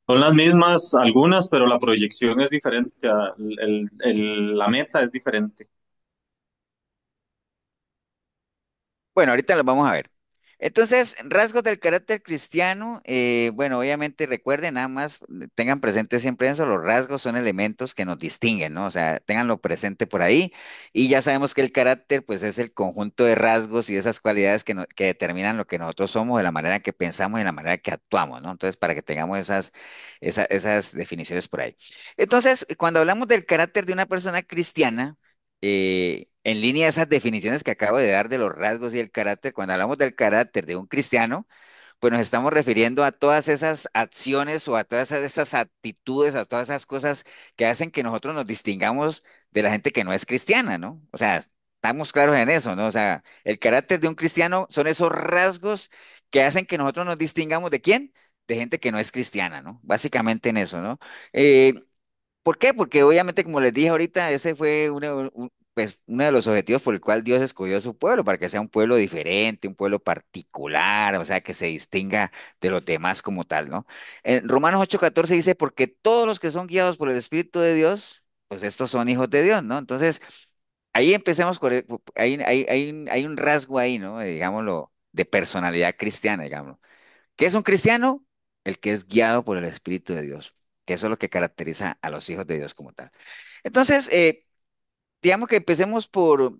Son las mismas algunas, pero la proyección es diferente, la meta es diferente. Bueno, ahorita los vamos a ver. Entonces, rasgos del carácter cristiano, bueno, obviamente recuerden, nada más tengan presente siempre eso, los rasgos son elementos que nos distinguen, ¿no? O sea, ténganlo presente por ahí y ya sabemos que el carácter, pues, es el conjunto de rasgos y esas cualidades que determinan lo que nosotros somos, de la manera que pensamos y de la manera que actuamos, ¿no? Entonces, para que tengamos esas definiciones por ahí. Entonces, cuando hablamos del carácter de una persona cristiana, en línea a esas definiciones que acabo de dar de los rasgos y el carácter, cuando hablamos del carácter de un cristiano, pues nos estamos refiriendo a todas esas acciones o a todas esas actitudes, a todas esas cosas que hacen que nosotros nos distingamos de la gente que no es cristiana, ¿no? O sea, estamos claros en eso, ¿no? O sea, el carácter de un cristiano son esos rasgos que hacen que nosotros nos distingamos de quién? De gente que no es cristiana, ¿no? Básicamente en eso, ¿no? Eh, ¿Por qué? Porque obviamente, como les dije ahorita, ese fue pues, uno de los objetivos por el cual Dios escogió a su pueblo, para que sea un pueblo diferente, un pueblo particular, o sea, que se distinga de los demás como tal, ¿no? En Romanos 8:14 dice, porque todos los que son guiados por el Espíritu de Dios, pues estos son hijos de Dios, ¿no? Entonces, ahí empecemos hay un rasgo ahí, ¿no? Digámoslo, de personalidad cristiana, digamos. ¿Qué es un cristiano? El que es guiado por el Espíritu de Dios, que eso es lo que caracteriza a los hijos de Dios como tal. Entonces, digamos que empecemos por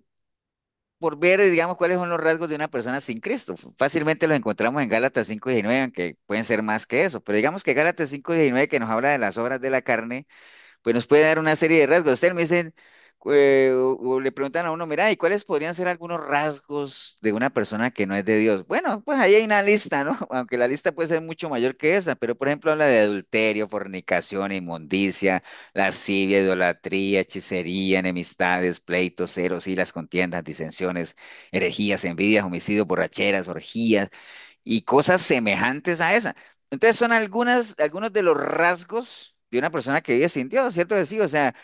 ver, digamos, cuáles son los rasgos de una persona sin Cristo. Fácilmente los encontramos en Gálatas 5:19, aunque pueden ser más que eso, pero digamos que Gálatas 5:19, que nos habla de las obras de la carne, pues nos puede dar una serie de rasgos. Ustedes me dicen, o le preguntan a uno, mira, ¿y cuáles podrían ser algunos rasgos de una persona que no es de Dios? Bueno, pues ahí hay una lista, ¿no? Aunque la lista puede ser mucho mayor que esa, pero por ejemplo habla de adulterio, fornicación, inmundicia, lascivia, idolatría, hechicería, enemistades, pleitos, celos, las contiendas, disensiones, herejías, envidias, homicidios, borracheras, orgías y cosas semejantes a esa. Entonces son algunos de los rasgos de una persona que vive sin Dios, ¿cierto que sí? O sea,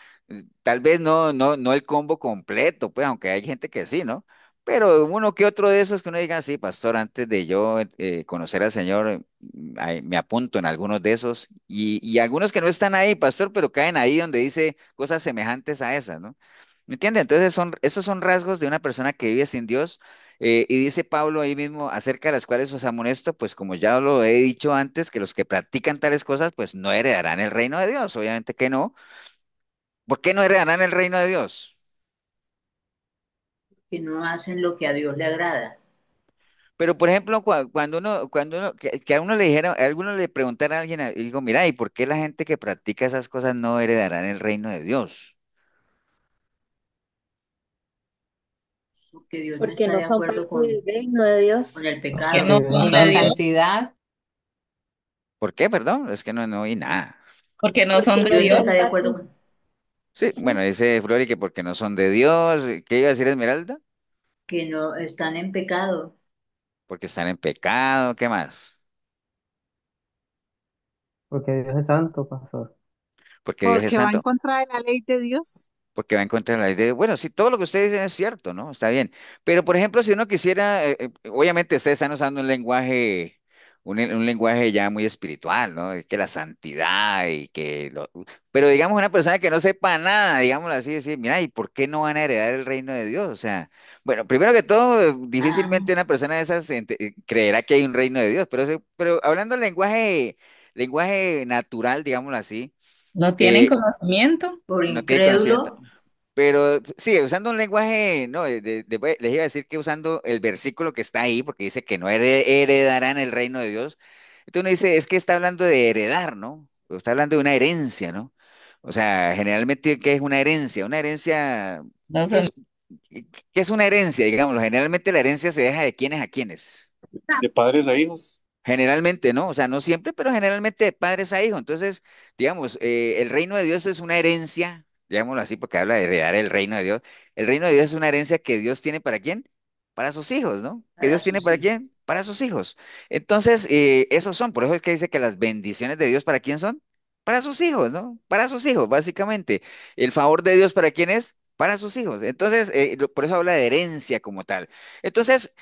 tal vez no el combo completo, pues, aunque hay gente que sí, ¿no? Pero uno que otro de esos que uno diga, sí, pastor, antes de yo conocer al Señor, ahí me apunto en algunos de esos, y algunos que no están ahí, pastor, pero caen ahí donde dice cosas semejantes a esas, ¿no? ¿Me entiende? Entonces esos son rasgos de una persona que vive sin Dios. Y dice Pablo ahí mismo acerca de las cuales os amonesto, pues como ya lo he dicho antes, que los que practican tales cosas, pues no heredarán el reino de Dios. Obviamente que no. ¿Por qué no heredarán el reino de Dios? que no hacen lo que a Dios le agrada. Pero, por ejemplo, cuando uno, que a uno le dijera, a alguno le preguntara a alguien, y digo, mira, ¿y por qué la gente que practica esas cosas no heredará en el reino de Dios? Porque Dios no Porque está no de son parte acuerdo del reino de con Dios. el porque pecado. no Porque Dios es son de la santo. Dios, santidad. ¿Por qué? Perdón, es que no oí nada. porque no Porque son de Dios no Dios Dios. está de está acuerdo aquí. con... Sí, bueno, dice Flori que porque no son de Dios. ¿Qué iba a decir Esmeralda? que no están en pecado. Porque están en pecado, ¿qué más? Porque Dios es santo, pastor. Porque Dios es Porque va en santo. contra de la ley de Dios. Porque va en contra de la idea. Bueno, sí, todo lo que ustedes dicen es cierto, ¿no? Está bien. Pero, por ejemplo, si uno quisiera, obviamente ustedes están usando un lenguaje ya muy espiritual, ¿no? Que la santidad y que pero digamos una persona que no sepa nada, digámoslo así, decir, mira, ¿y por qué no van a heredar el reino de Dios? O sea, bueno, primero que todo, Ah, difícilmente una persona de esas creerá que hay un reino de Dios, pero hablando lenguaje natural, digámoslo así, No tienen eh, conocimiento. por no tiene conocimiento. incrédulo. Pero sí, usando un lenguaje, no, les iba a decir que usando el versículo que está ahí, porque dice que no heredarán el reino de Dios. Entonces uno dice, es que está hablando de heredar, ¿no? O está hablando de una herencia, ¿no? O sea, generalmente, ¿qué es una herencia? Una herencia, No ¿qué son, es, qué es una herencia? Digámoslo, generalmente la herencia se deja de quiénes a quiénes. De padres a hijos. Generalmente, ¿no? O sea, no siempre, pero generalmente de padres a hijos. Entonces, digamos, el reino de Dios es una herencia, digámoslo así, porque habla de heredar el reino de Dios. El reino de Dios es una herencia que Dios tiene para quién? Para sus hijos, ¿no? ¿Que Para Dios tiene sus para hijos. quién? Para sus hijos. Entonces, esos son, por eso es que dice que las bendiciones de Dios, ¿para quién son? Para sus hijos, ¿no? Para sus hijos, básicamente. El favor de Dios, ¿para quién es? Para sus hijos. Entonces, por eso habla de herencia como tal. Entonces,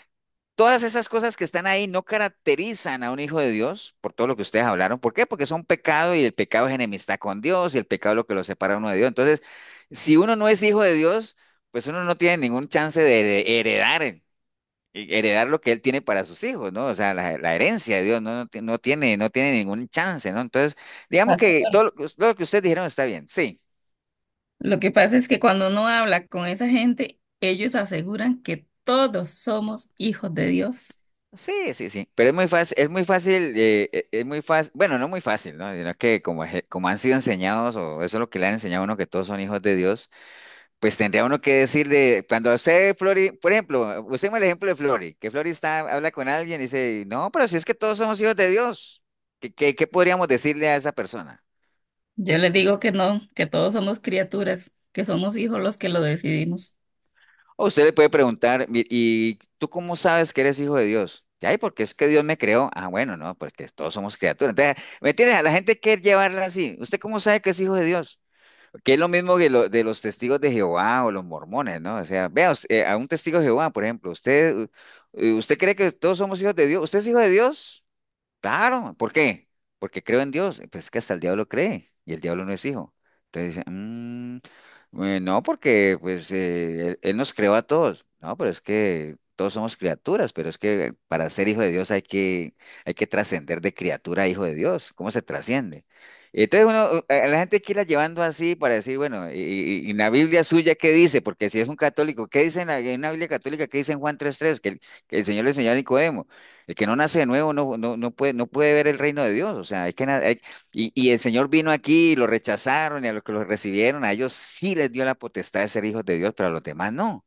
todas esas cosas que están ahí no caracterizan a un hijo de Dios, por todo lo que ustedes hablaron. ¿Por qué? Porque son pecado y el pecado es enemistad con Dios y el pecado es lo que lo separa a uno de Dios. Entonces, si uno no es hijo de Dios, pues uno no tiene ningún chance de heredar lo que él tiene para sus hijos, ¿no? O sea, la herencia de Dios no tiene ningún chance, ¿no? Entonces, digamos que pastor. todo lo que ustedes dijeron está bien, sí. Lo que pasa es que cuando uno habla con esa gente, ellos aseguran que todos somos hijos de Dios. Sí, sí, sí, pero es muy fácil, bueno, no muy fácil, ¿no? Sino que como han sido enseñados, o eso es lo que le han enseñado a uno, que todos son hijos de Dios, pues tendría uno que decirle, cuando usted, Flori, por ejemplo, usemos el ejemplo de Flori, que Flori habla con alguien y dice, no, pero si es que todos somos hijos de Dios, ¿qué podríamos decirle a esa persona? Yo les digo que no, que todos somos criaturas, que somos hijos los que lo decidimos. O usted le puede preguntar, ¿y tú cómo sabes que eres hijo de Dios? Ay, porque es que Dios me creó. Ah, bueno, no, pues que todos somos criaturas. Entonces, ¿me entiendes? A la gente quiere llevarla así. ¿Usted cómo sabe que es hijo de Dios? Que es lo mismo que de los testigos de Jehová o los mormones, ¿no? O sea, vea, a un testigo de Jehová, por ejemplo, ¿usted cree que todos somos hijos de Dios? ¿Usted es hijo de Dios? Claro, ¿por qué? Porque creo en Dios. Pues es que hasta el diablo cree y el diablo no es hijo. Entonces dice, no, porque pues él nos creó a todos. No, pero es que todos somos criaturas, pero es que para ser hijo de Dios hay que trascender de criatura a hijo de Dios. ¿Cómo se trasciende? Entonces a la gente quiere llevando así para decir, bueno, y en la Biblia suya, ¿qué dice? Porque si es un católico, ¿qué dice en la Biblia católica? ¿Qué dice en Juan 3:3? Que el Señor le enseñó a Nicodemo. El que no nace de nuevo no puede ver el reino de Dios. O sea, y el Señor vino aquí y lo rechazaron y a los que lo recibieron, a ellos sí les dio la potestad de ser hijos de Dios, pero a los demás no.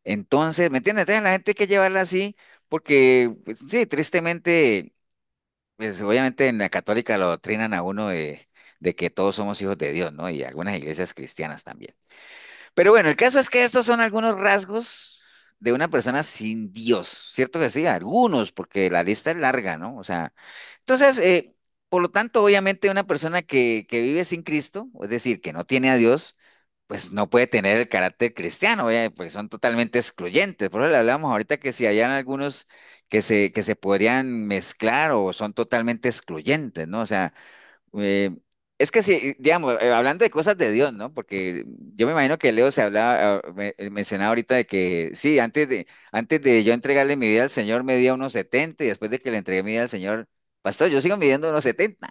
Entonces, ¿me entiendes? Entonces, la gente hay que llevarla así porque, pues, sí, tristemente, pues obviamente en la católica lo doctrinan a uno de que todos somos hijos de Dios, ¿no? Y algunas iglesias cristianas también. Pero bueno, el caso es que estos son algunos rasgos de una persona sin Dios, ¿cierto que sí? Algunos, porque la lista es larga, ¿no? O sea, entonces, por lo tanto, obviamente una persona que vive sin Cristo, es decir, que no tiene a Dios, pues no puede tener el carácter cristiano, pues son totalmente excluyentes. Por eso le hablamos ahorita que si hayan algunos que se podrían mezclar o son totalmente excluyentes, ¿no? O sea, eh, es que si, digamos, hablando de cosas de Dios, ¿no? Porque yo me imagino que Leo se hablaba, mencionaba ahorita de que sí, antes de yo entregarle mi vida al Señor medía unos 70 y después de que le entregué mi vida al Señor, pastor, yo sigo midiendo unos 70.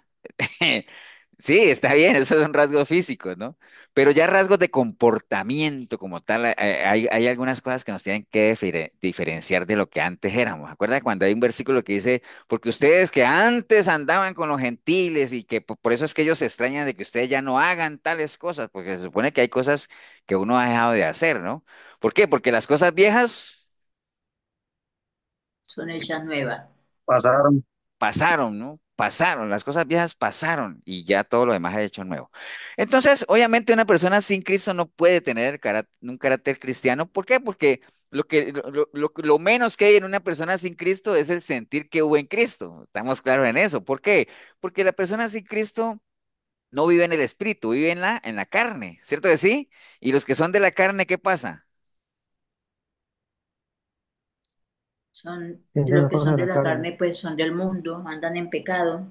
Sí, está bien, esos son rasgos físicos, ¿no? Pero ya rasgos de comportamiento como tal, hay algunas cosas que nos tienen que diferenciar de lo que antes éramos. ¿Acuerda cuando hay un versículo que dice, porque ustedes que antes andaban con los gentiles y que por eso es que ellos se extrañan de que ustedes ya no hagan tales cosas, porque se supone que hay cosas que uno ha dejado de hacer, ¿no? ¿Por qué? Porque las cosas viejas Son hechas nuevas. Pasaron. pasaron, ¿no? Pasaron, las cosas viejas pasaron y ya todo lo demás ha hecho nuevo. Entonces, obviamente una persona sin Cristo no puede tener un carácter cristiano. ¿Por qué? Porque lo menos que hay en una persona sin Cristo es el sentir que hubo en Cristo. Estamos claros en eso. ¿Por qué? Porque la persona sin Cristo no vive en el espíritu, vive en la carne, ¿cierto que sí? Y los que son de la carne, ¿qué pasa? Son de Piensa en los las que cosas son de de la la carne. carne, pues son del mundo, andan en pecado,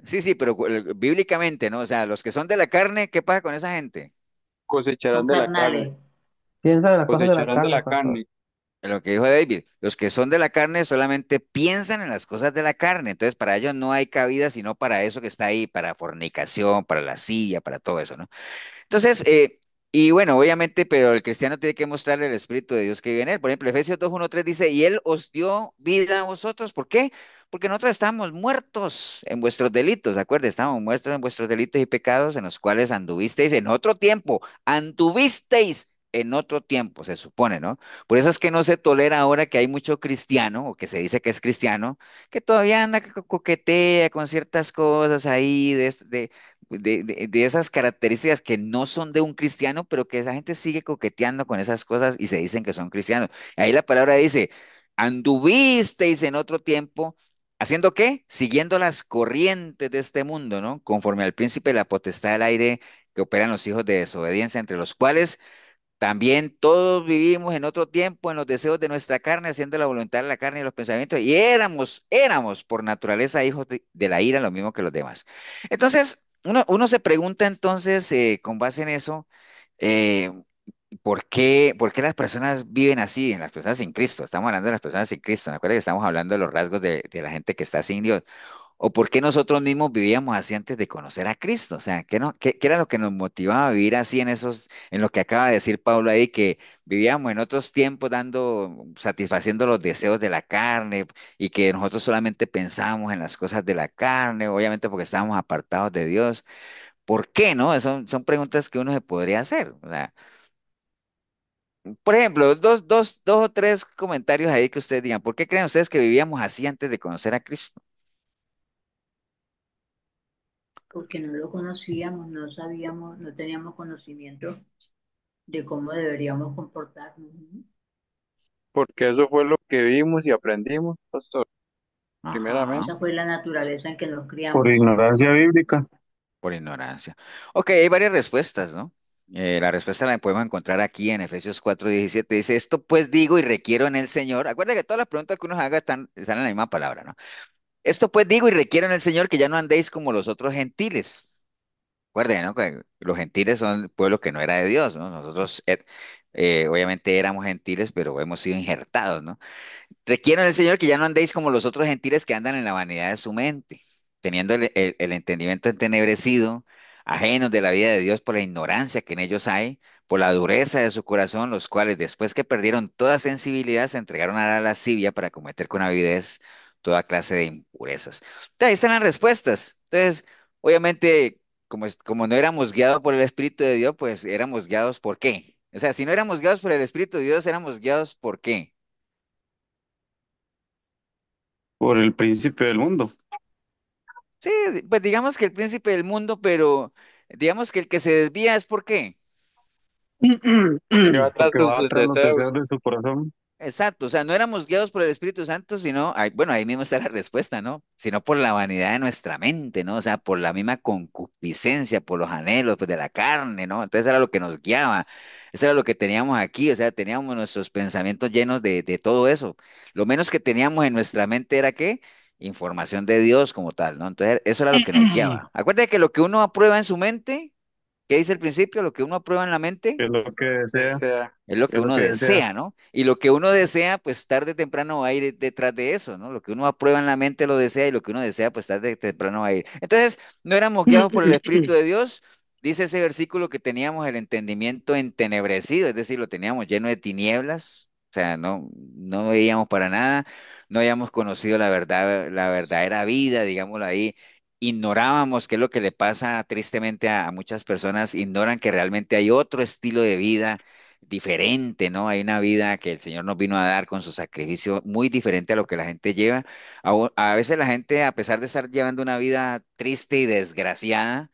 Sí, sí, pero bíblicamente, ¿no? O sea, los que son de la carne, ¿qué pasa con esa gente? son Cosecharán de la carne, carnales. Piensa en las cosas de la cosecharán de carne, la pastor. carne. Lo que dijo David, los que son de la carne solamente piensan en las cosas de la carne, entonces para ellos no hay cabida sino para eso que está ahí, para fornicación, para lascivia, para todo eso, ¿no? Entonces, y bueno, obviamente, pero el cristiano tiene que mostrarle el Espíritu de Dios que vive en él. Por ejemplo, Efesios 2:1-3 dice, y él os dio vida a vosotros. ¿Por qué? Porque nosotros estamos muertos en vuestros delitos, ¿de acuerdo? Estamos muertos en vuestros delitos y pecados en los cuales anduvisteis en otro tiempo, anduvisteis en otro tiempo, se supone, ¿no? Por eso es que no se tolera ahora que hay mucho cristiano, o que se dice que es cristiano, que todavía anda coquetea con ciertas cosas ahí de esas características que no son de un cristiano, pero que esa gente sigue coqueteando con esas cosas y se dicen que son cristianos. Ahí la palabra dice, anduvisteis en otro tiempo, ¿haciendo qué? Siguiendo las corrientes de este mundo, ¿no? Conforme al príncipe de la potestad del aire que operan los hijos de desobediencia, entre los cuales también todos vivimos en otro tiempo en los deseos de nuestra carne, haciendo la voluntad de la carne y los pensamientos, y éramos por naturaleza hijos de la ira, lo mismo que los demás. Entonces, uno se pregunta entonces, con base en eso, eh, ¿por qué las personas viven así, en las personas sin Cristo? Estamos hablando de las personas sin Cristo, ¿me acuerdo que estamos hablando de los rasgos de la gente que está sin Dios? ¿O por qué nosotros mismos vivíamos así antes de conocer a Cristo? O sea, ¿qué era lo que nos motivaba a vivir así en lo que acaba de decir Pablo ahí, que vivíamos en otros tiempos satisfaciendo los deseos de la carne y que nosotros solamente pensábamos en las cosas de la carne, obviamente porque estábamos apartados de Dios? ¿Por qué, no? Son preguntas que uno se podría hacer. O sea, por ejemplo, dos o tres comentarios ahí que ustedes digan, ¿por qué creen ustedes que vivíamos así antes de conocer a Cristo? Porque no lo conocíamos, no sabíamos, no teníamos conocimiento de cómo deberíamos comportarnos, ¿no? Porque eso fue lo que vimos y aprendimos, pastor, Ajá. primeramente. Esa fue la naturaleza en que nos Por criamos. ignorancia bíblica. Por ignorancia. Ok, hay varias respuestas, ¿no? La respuesta la podemos encontrar aquí en Efesios 4:17. Dice, esto pues digo y requiero en el Señor. Acuerda que todas las preguntas que uno haga están en la misma palabra, ¿no? Esto pues digo y requiero en el Señor que ya no andéis como los otros gentiles. Recuerden, ¿no? Que los gentiles son pueblo que no era de Dios, ¿no? Nosotros, obviamente éramos gentiles, pero hemos sido injertados, ¿no? Requiero del Señor que ya no andéis como los otros gentiles que andan en la vanidad de su mente, teniendo el entendimiento entenebrecido, ajenos de la vida de Dios por la ignorancia que en ellos hay, por la dureza de su corazón, los cuales después que perdieron toda sensibilidad se entregaron a la lascivia para cometer con avidez toda clase de impurezas. Entonces, ahí están las respuestas. Entonces, obviamente, como no éramos guiados por el Espíritu de Dios, pues éramos guiados ¿por qué? O sea, si no éramos guiados por el Espíritu de Dios, éramos guiados ¿por qué? Por el príncipe del mundo. Sí, pues digamos que el príncipe del mundo, pero digamos que el que se desvía es ¿por qué? Que va tras Porque va sus tras los deseos deseos. de su corazón. Exacto, o sea, no éramos guiados por el Espíritu Santo, sino, bueno, ahí mismo está la respuesta, ¿no? Sino por la vanidad de nuestra mente, ¿no? O sea, por la misma concupiscencia, por los anhelos, pues, de la carne, ¿no? Entonces era lo que nos guiaba, eso era lo que teníamos aquí, o sea, teníamos nuestros pensamientos llenos de todo eso. Lo menos que teníamos en nuestra mente era ¿qué? Información de Dios como tal, ¿no? Entonces eso era lo que nos guiaba. Acuérdate que lo que uno aprueba en su mente, ¿Qué dice el principio? Lo que uno aprueba en la mente ¿Qué es lo que desea? Desea. es lo ¿Qué que es lo uno que desea? desea, ¿no? Y lo que uno desea, pues tarde o temprano va a ir detrás de eso, ¿no? Lo que uno aprueba en la mente lo desea y lo que uno desea, pues tarde o temprano va a ir. Entonces, no éramos guiados por el Espíritu de Dios. Dice ese versículo que teníamos el entendimiento entenebrecido, es decir, lo teníamos lleno de tinieblas, o sea, no veíamos para nada, no habíamos conocido la verdad, la verdadera vida, digámoslo ahí. Ignorábamos qué es lo que le pasa tristemente a muchas personas, ignoran que realmente hay otro estilo de vida diferente, ¿no? Hay una vida que el Señor nos vino a dar con su sacrificio muy diferente a lo que la gente lleva. A veces la gente, a pesar de estar llevando una vida triste y desgraciada,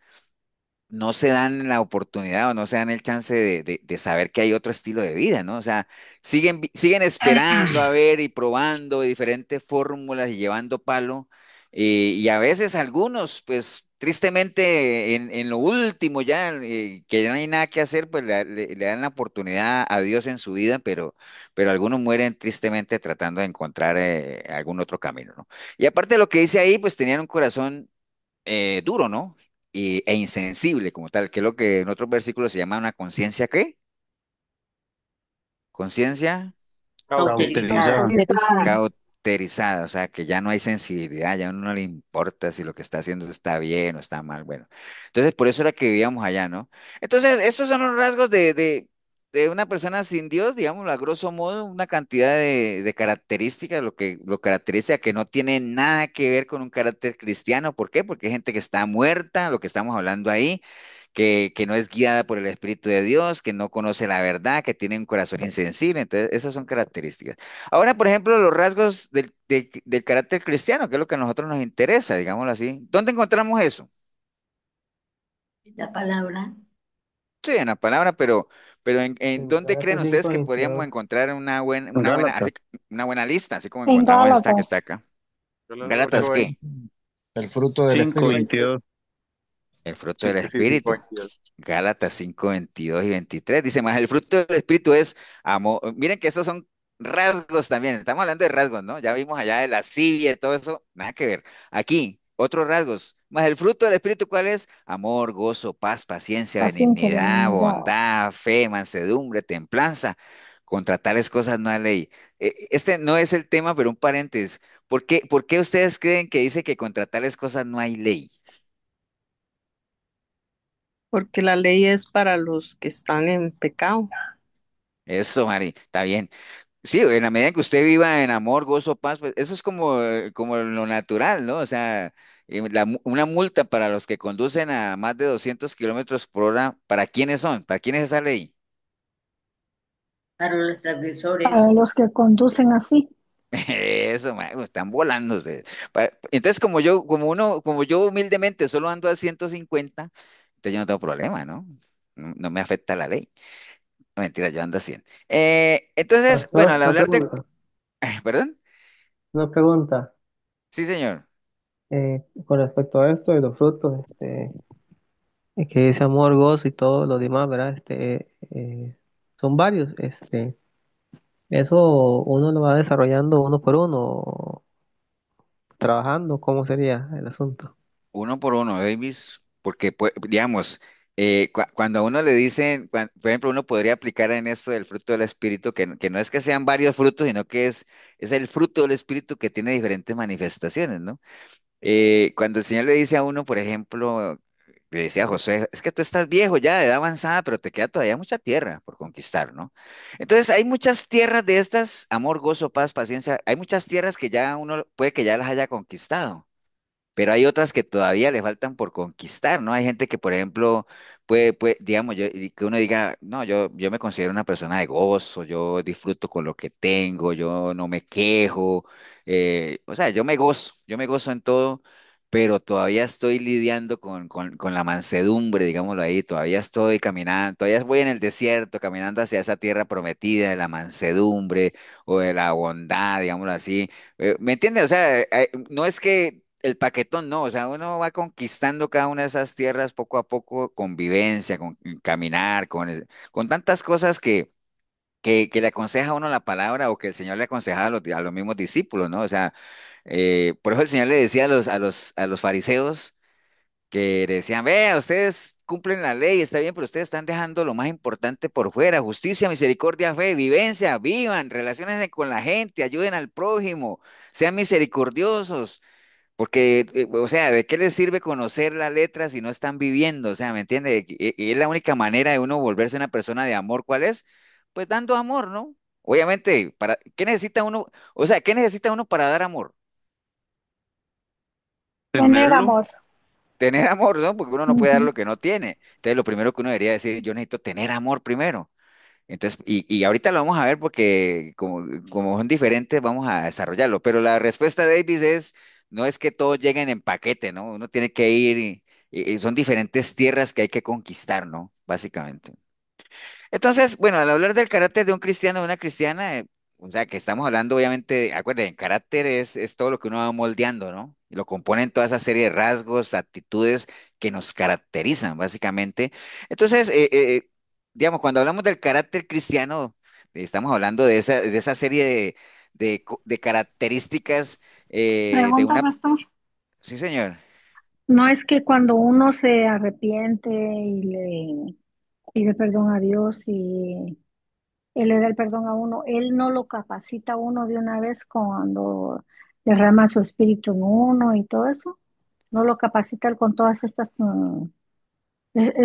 no se dan la oportunidad o no se dan el chance de saber que hay otro estilo de vida, ¿no? O sea, siguen esperando a ver y probando diferentes fórmulas y llevando palo. Y a veces algunos, pues tristemente, en lo último ya, que ya no hay nada que hacer, pues le dan la oportunidad a Dios en su vida, pero algunos mueren tristemente tratando de encontrar algún otro camino, ¿no? Y aparte de lo que dice ahí, pues tenían un corazón duro, ¿no? E insensible como tal, que es lo que en otros versículos se llama una conciencia, ¿qué? Conciencia Cauterizada. Cauterizada. Interesada. cauterizada, o sea, que ya no hay sensibilidad, ya a uno no le importa si lo que está haciendo está bien o está mal, bueno. Entonces, por eso era que vivíamos allá, ¿no? Entonces, estos son los rasgos de una persona sin Dios, digamos, a grosso modo, una cantidad de características, lo que lo caracteriza que no tiene nada que ver con un carácter cristiano. ¿Por qué? Porque hay gente que está muerta, lo que estamos hablando ahí, que no es guiada por el Espíritu de Dios, que no conoce la verdad, que tiene un corazón insensible. Entonces, esas son características. Ahora, por ejemplo, los rasgos del carácter cristiano, que es lo que a nosotros nos interesa, digámoslo así. ¿Dónde encontramos eso? La palabra. Sí, en la palabra, pero ¿en En dónde creen Gálatas ustedes que podríamos 5:22. encontrar Gálatas. una buena lista, así como En encontramos esta que está Gálatas. acá? Yo las ¿Gálatas ocho qué? El fruto del Cinco Espíritu. 22. veintidós El fruto del Sí, sí, cinco Espíritu. 22. Gálatas 5:22 y 23. Dice más, el fruto del Espíritu es amor. Miren que estos son rasgos también. Estamos hablando de rasgos, ¿no? Ya vimos allá de la lascivia y todo eso. Nada que ver. Aquí, otros rasgos. Más el fruto del Espíritu, ¿cuál es? Amor, gozo, paz, paciencia, Paciencia, benignidad, benignidad. bondad, fe, mansedumbre, templanza. Contra tales cosas no hay ley. Este no es el tema, pero un paréntesis. ¿Por qué ustedes creen que dice que contra tales cosas no hay ley? Porque la ley es para los que están en pecado. Eso, Mari, está bien. Sí, en la medida en que usted viva en amor, gozo, paz, pues eso es como lo natural, ¿no? O sea, una multa para los que conducen a más de 200 kilómetros por hora, ¿para quiénes son? ¿Para quiénes es esa ley? Para los Para transgresores. los que conducen así. Eso, están volando ustedes. Entonces, como yo humildemente solo ando a 150, entonces yo no tengo problema, ¿no? No me afecta la ley. No, mentira, yo ando a 100. Entonces, bueno, Pastor, al una hablar de... pregunta. ¿Perdón? Una pregunta. Sí, señor. Con respecto a esto de los frutos, que dice amor, gozo y todo lo demás, ¿verdad? Son varios. Eso uno lo va desarrollando uno por uno, trabajando. ¿Cómo sería el asunto? Uno por uno, Davis, porque, pues, digamos, cuando a uno le dicen, por ejemplo, uno podría aplicar en esto del fruto del Espíritu, que no es que sean varios frutos, sino que es el fruto del Espíritu que tiene diferentes manifestaciones, ¿no? Cuando el Señor le dice a uno, por ejemplo, le decía a José, es que tú estás viejo ya, de edad avanzada, pero te queda todavía mucha tierra por conquistar, ¿no? Entonces, hay muchas tierras de estas, amor, gozo, paz, paciencia, hay muchas tierras que ya uno puede que ya las haya conquistado, pero hay otras que todavía le faltan por conquistar, ¿no? Hay gente que, por ejemplo, digamos, y que uno diga, no, yo me considero una persona de gozo, yo disfruto con lo que tengo, yo no me quejo, o sea, yo me gozo en todo, pero todavía estoy lidiando con la mansedumbre, digámoslo ahí, todavía estoy caminando, todavía voy en el desierto, caminando hacia esa tierra prometida de la mansedumbre o de la bondad, digámoslo así. ¿Me entiendes? O sea, no es que el paquetón, no, o sea, uno va conquistando cada una de esas tierras poco a poco, con vivencia, con caminar, con tantas cosas que le aconseja a uno la palabra o que el Señor le aconsejaba a los mismos discípulos, ¿no? O sea, por eso el Señor le decía a los fariseos, que decían, vea, ustedes cumplen la ley, está bien, pero ustedes están dejando lo más importante por fuera, justicia, misericordia, fe, vivencia, vivan, relaciónense con la gente, ayuden al prójimo, sean misericordiosos. Porque, o sea, ¿de qué les sirve conocer la letra si no están viviendo? O sea, ¿me entiende? Y es la única manera de uno volverse una persona de amor. ¿Cuál es? Pues dando amor, ¿no? Obviamente, ¿qué necesita uno? O sea, ¿qué necesita uno para dar amor? Tener tenerlo. amor. Tener amor, ¿no? Porque uno no puede dar Ujú. lo que no tiene. Entonces, lo primero que uno debería decir, yo necesito tener amor primero. Entonces, y ahorita lo vamos a ver porque como son diferentes, vamos a desarrollarlo. Pero la respuesta de Davis es, no es que todos lleguen en paquete, ¿no? Uno tiene que ir y son diferentes tierras que hay que conquistar, ¿no? Básicamente. Entonces, bueno, al hablar del carácter de un cristiano o de una cristiana, o sea, que estamos hablando, obviamente, acuérdense, carácter es todo lo que uno va moldeando, ¿no? Y lo componen toda esa serie de rasgos, actitudes que nos caracterizan, básicamente. Entonces, digamos, cuando hablamos del carácter cristiano, estamos hablando de esa serie de características de Pregunta, una... pastor. Sí, señor. No es que cuando uno se arrepiente y le pide perdón a Dios y Él le da el perdón a uno, Él no lo capacita a uno de una vez cuando derrama su espíritu en uno y todo eso. No lo capacita Él con todas estas,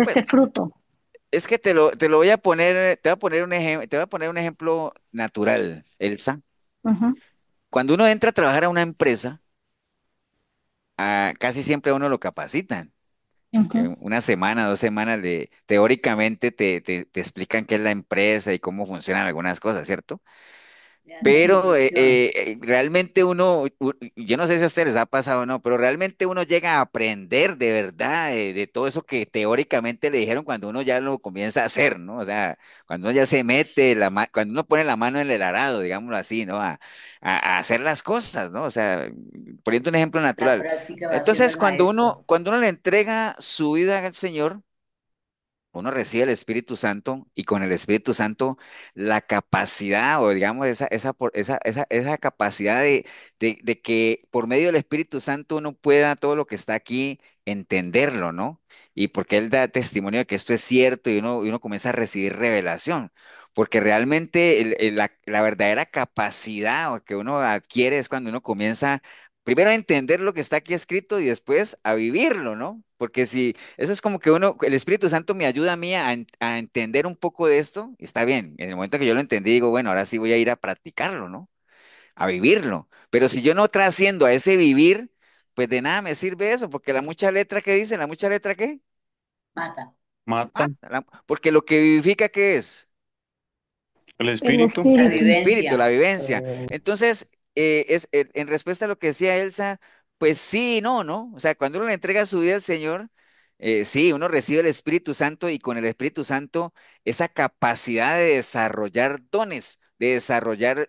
Pues este fruto. es que te lo voy a poner, te voy a poner un ejemplo, te voy a poner un ejemplo natural, Elsa. Ujú, Cuando uno entra a trabajar a una empresa, casi siempre a uno lo capacitan. ujú. Una semana, 2 semanas teóricamente te explican qué es la empresa y cómo funcionan algunas cosas, ¿cierto? Le dan una Pero inducción. realmente yo no sé si a ustedes les ha pasado o no, pero realmente uno llega a aprender de verdad de todo eso que teóricamente le dijeron cuando uno ya lo comienza a hacer, ¿no? O sea, cuando uno ya se mete, cuando uno pone la mano en el arado, digámoslo así, ¿no? A hacer las cosas, ¿no? O sea, poniendo un ejemplo La natural. práctica va siendo Entonces, el cuando maestro. uno, cuando uno le entrega su vida al Señor, uno recibe el Espíritu Santo y con el Espíritu Santo la capacidad, o digamos, esa capacidad de que por medio del Espíritu Santo uno pueda todo lo que está aquí entenderlo, ¿no? Y porque Él da testimonio de que esto es cierto y uno comienza a recibir revelación. Porque realmente la verdadera capacidad que uno adquiere es cuando uno comienza primero a entender lo que está aquí escrito y después a vivirlo, ¿no? Porque si eso es como que el Espíritu Santo me ayuda a mí a entender un poco de esto, y está bien. En el momento que yo lo entendí, digo, bueno, ahora sí voy a ir a practicarlo, ¿no? A vivirlo. Pero si yo no trasciendo a ese vivir, pues de nada me sirve eso, porque la mucha letra que dice, la mucha letra ¿qué? Mata. Mata Mata. Porque lo que vivifica, ¿qué es? el El espíritu. La El espíritu. espíritu, la vivencia. vivencia. Entonces, en respuesta a lo que decía Elsa, pues sí y no, ¿no? O sea, cuando uno le entrega su vida al Señor, sí, uno recibe el Espíritu Santo y con el Espíritu Santo esa capacidad de desarrollar dones, de desarrollar,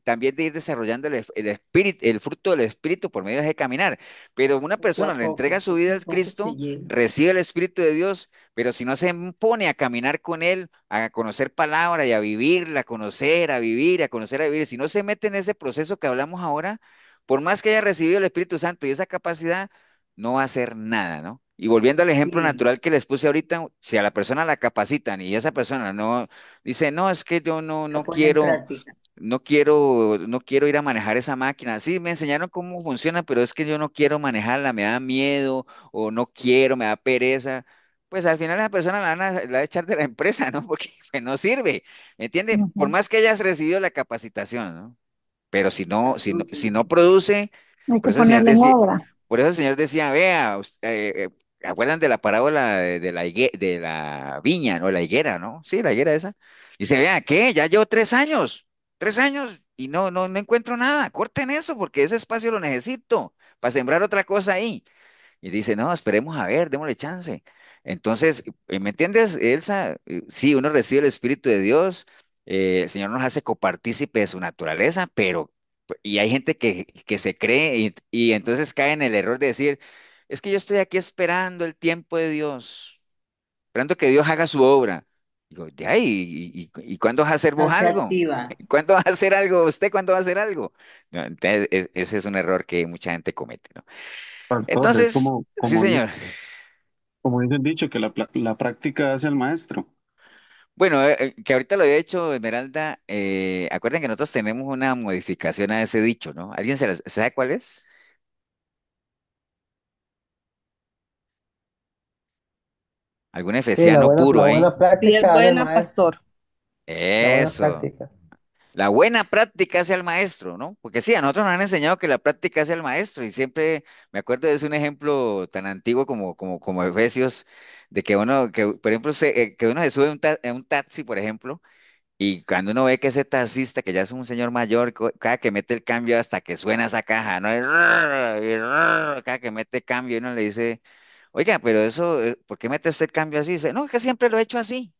también de ir desarrollando el espíritu, el fruto del Espíritu por medio de ese caminar. Pero una persona le entrega su vida Poco a al poco se Cristo, llega. recibe el Espíritu de Dios, pero si no se pone a caminar con Él, a conocer palabra y a vivirla, a conocer, a vivir, a conocer, a vivir. Si no se mete en ese proceso que hablamos ahora, por más que haya recibido el Espíritu Santo y esa capacidad, no va a hacer nada, ¿no? Y volviendo al ejemplo Sí, natural que les puse ahorita, si a la persona la capacitan y esa persona no dice, no, es que yo no, lo no pone en quiero, práctica. no quiero ir a manejar esa máquina. Sí, me enseñaron cómo funciona, pero es que yo no quiero manejarla, me da miedo o no quiero, me da pereza. Pues al final la persona la va a echar de la empresa, ¿no? Porque pues, no sirve, ¿me entiende? Por Ujú. más que hayas recibido la capacitación, ¿no? Pero si No no, si no, produce. si no produce, Hay por que eso el Señor ponerlo en decía, obra. por eso el Señor decía, vea, ¿acuerdan de la parábola de la viña, no? La higuera, ¿no? Sí, la higuera esa. Dice, vea, ¿qué? Ya llevo 3 años, y no encuentro nada. Corten eso porque ese espacio lo necesito para sembrar otra cosa ahí. Y dice, no, esperemos a ver, démosle chance. Entonces, ¿me entiendes, Elsa? Sí, uno recibe el Espíritu de Dios, el Señor nos hace copartícipe de su naturaleza, pero, y hay gente que se cree y entonces cae en el error de decir, es que yo estoy aquí esperando el tiempo de Dios, esperando que Dios haga su obra. Digo, de ahí, ¿y cuándo vas a hacer No vos se algo? activa. ¿Cuándo vas a hacer algo? ¿Usted cuándo va a hacer algo? No, entonces, ese es un error que mucha gente comete, ¿no? Pastor, es Entonces, sí, señor. como dice el dicho, que la práctica hace al maestro. Bueno, que ahorita lo he hecho, Esmeralda, acuerden que nosotros tenemos una modificación a ese dicho, ¿no? ¿Alguien sabe cuál es? ¿Algún Sí, efesiano la puro ahí? buena Sí, es práctica hace el buena, maestro. pastor. La buena Eso. práctica. La buena práctica hace al maestro, ¿no? Porque sí, a nosotros nos han enseñado que la práctica hace al maestro y siempre me acuerdo de un ejemplo tan antiguo como Efesios, de que uno, que por ejemplo, que uno se sube en un taxi, por ejemplo, y cuando uno ve que ese taxista, que ya es un señor mayor, cada que mete el cambio hasta que suena esa caja, ¿no? Cada que mete cambio, uno le dice, oiga, pero eso, ¿por qué mete usted el cambio así? Dice, no, es que siempre lo he hecho así.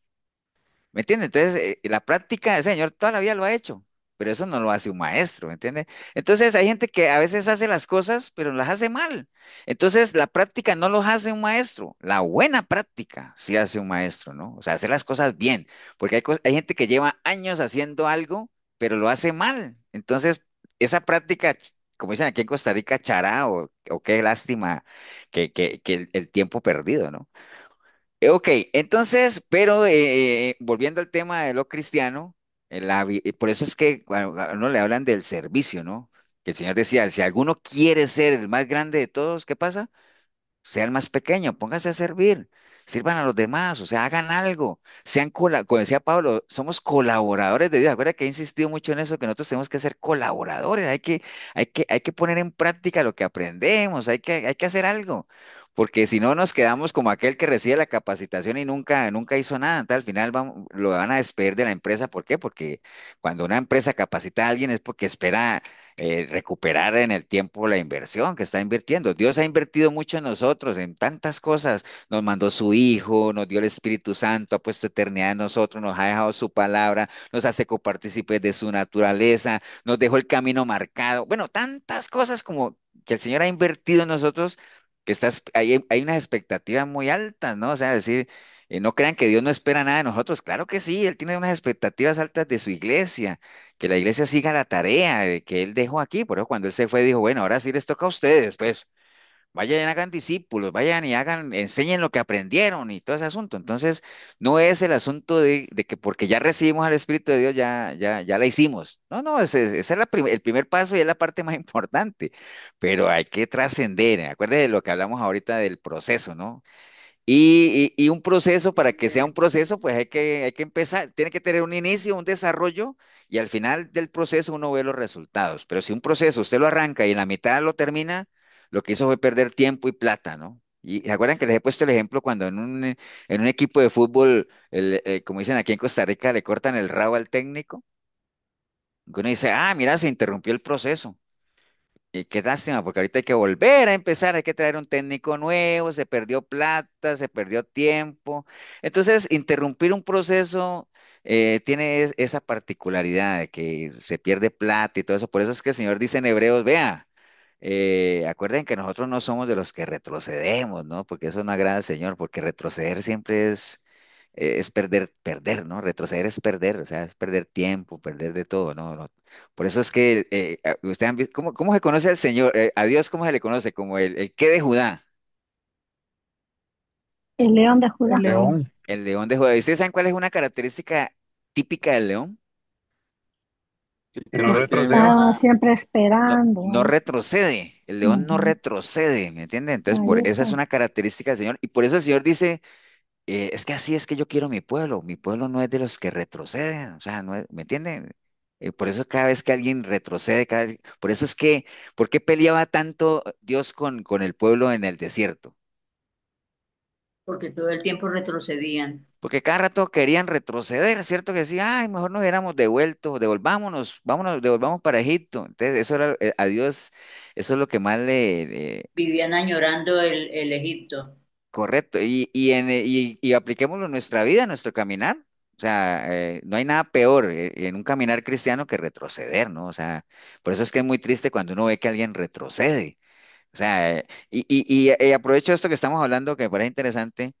¿Me entiende? Entonces, la práctica, el Señor toda la vida lo ha hecho, pero eso no lo hace un maestro, ¿me entiende? Entonces, hay gente que a veces hace las cosas, pero las hace mal. Entonces, la práctica no los hace un maestro. La buena práctica sí hace un maestro, ¿no? O sea, hacer las cosas bien, porque hay gente que lleva años haciendo algo, pero lo hace mal. Entonces, esa práctica, como dicen aquí en Costa Rica, chará o qué lástima que el tiempo perdido, ¿no? Ok, entonces, pero volviendo al tema de lo cristiano, por eso es que cuando a uno le hablan del servicio, ¿no? Que el Señor decía, si alguno quiere ser el más grande de todos, ¿qué pasa? Sea el más pequeño, pónganse a servir, sirvan a los demás, o sea, hagan algo, como decía Pablo, somos colaboradores de Dios. Acuerda que he insistido mucho en eso, que nosotros tenemos que ser colaboradores, hay que poner en práctica lo que aprendemos, hay que hacer algo, porque si no nos quedamos como aquel que recibe la capacitación y nunca hizo nada. Entonces, al final lo van a despedir de la empresa. ¿Por qué? Porque cuando una empresa capacita a alguien es porque espera recuperar en el tiempo la inversión que está invirtiendo. Dios ha invertido mucho en nosotros, en tantas cosas. Nos mandó su Hijo, nos dio el Espíritu Santo, ha puesto eternidad en nosotros, nos ha dejado su palabra, nos hace copartícipes de su naturaleza, nos dejó el camino marcado. Bueno, tantas cosas como que el Señor ha invertido en nosotros, que hay unas expectativas muy altas, ¿no? O sea, decir, no crean que Dios no espera nada de nosotros. Claro que sí, Él tiene unas expectativas altas de su iglesia, que la iglesia siga la tarea de que él dejó aquí. Por eso cuando él se fue dijo, bueno, ahora sí les toca a ustedes, pues vayan y hagan discípulos, vayan y enseñen lo que aprendieron y todo ese asunto. Entonces, no es el asunto de que porque ya recibimos al Espíritu de Dios, ya la hicimos. No, no, ese es el primer paso y es la parte más importante, pero hay que trascender. Acuérdense de lo que hablamos ahorita del proceso, ¿no? Y un proceso, para que sea un proceso, pues hay que empezar, tiene que tener un inicio, un desarrollo, y al final del proceso uno ve los resultados. Pero si un proceso usted lo arranca y en la mitad lo termina, lo que hizo fue perder tiempo y plata, ¿no? Y ¿se acuerdan que les he puesto el ejemplo cuando en un equipo de fútbol, como dicen aquí en Costa Rica, le cortan el rabo al técnico? Que uno dice, ah, mira, se interrumpió el proceso. Y qué lástima, porque ahorita hay que volver a empezar, hay que traer un técnico nuevo, se perdió plata, se perdió tiempo. Entonces, interrumpir un proceso tiene esa particularidad de que se pierde plata y todo eso. Por eso es que el Señor dice en Hebreos, vea, acuerden que nosotros no somos de los que retrocedemos, ¿no? Porque eso no agrada al Señor, porque retroceder siempre es perder, ¿no? Retroceder es perder, o sea, es perder tiempo, perder de todo, ¿no? Por eso es que ustedes han visto, ¿cómo se conoce al Señor, a Dios, cómo se le conoce? Como el qué de Judá, El león de El Judá. león. León, el león de Judá. ¿Y ustedes saben cuál es una característica típica del león? que no retrocede. Está siempre No, esperando. no retrocede, el león no Ujú. retrocede, ¿me entienden? Entonces, Ahí esa está. es una característica del Señor, y por eso el Señor dice, es que así es que yo quiero mi pueblo no es de los que retroceden, o sea, no ¿me entienden? Por eso cada vez que alguien retrocede, por eso es que, ¿por qué peleaba tanto Dios con el pueblo en el desierto? porque todo el tiempo retrocedían. Porque cada rato querían retroceder, ¿cierto? Que decía, ay, mejor nos hubiéramos devuelto, devolvamos para Egipto. Entonces, eso era, a Dios, eso es lo que más Vivían añorando el Egipto. correcto. Y apliquémoslo en nuestra vida, en nuestro caminar. O sea, no hay nada peor en un caminar cristiano que retroceder, ¿no? O sea, por eso es que es muy triste cuando uno ve que alguien retrocede. O sea, aprovecho esto que estamos hablando, que me parece interesante.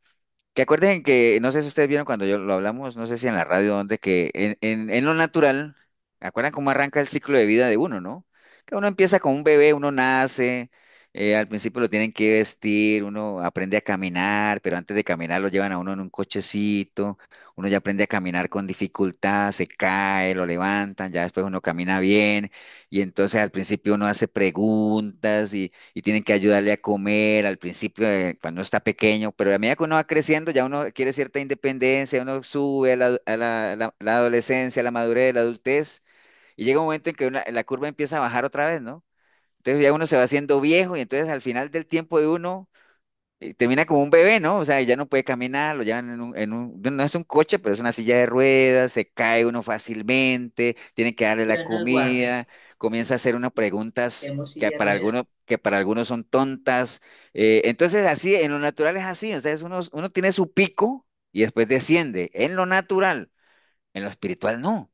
Que acuerden que, no sé si ustedes vieron cuando yo lo hablamos, no sé si en la radio, donde que en lo natural, ¿acuerdan cómo arranca el ciclo de vida de uno, no? Que uno empieza con un bebé, uno nace, Al principio lo tienen que vestir, uno aprende a caminar, pero antes de caminar lo llevan a uno en un cochecito, uno ya aprende a caminar con dificultad, se cae, lo levantan, ya después uno camina bien, y entonces al principio uno hace preguntas y tienen que ayudarle a comer al principio, cuando está pequeño, pero a medida que uno va creciendo, ya uno quiere cierta independencia, uno sube a la adolescencia, a la madurez, la adultez, y llega un momento en que la curva empieza a bajar otra vez, ¿no? Entonces ya uno se va haciendo viejo y entonces al final del tiempo de uno termina como un bebé, ¿no? O sea, ya no puede caminar, lo llevan no es un coche, pero es una silla de ruedas, se cae uno fácilmente, tienen que darle la Pero no es guardia, comida, comienza a hacer unas preguntas tenemos que silla de para ruedas. algunos, son tontas. Entonces así, en lo natural es así, entonces uno tiene su pico y después desciende. En lo natural, en lo espiritual no.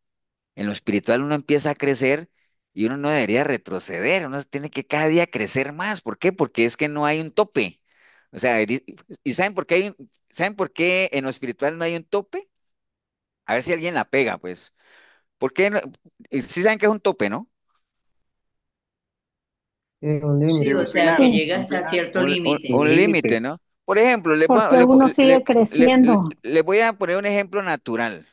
En lo espiritual uno empieza a crecer y uno no debería retroceder, uno tiene que cada día crecer más. ¿Por qué? Porque es que no hay un tope. O sea, ¿y saben por qué saben por qué en lo espiritual no hay un tope? A ver si alguien la pega, pues. ¿Por qué no? Y sí saben que es un tope, ¿no? Un Sí, límite. o Un sea, final, que Sí, llega un hasta final, cierto Un límite. Un límite. límite, ¿no? Por ejemplo, porque uno sigue creciendo. le voy a poner un ejemplo natural.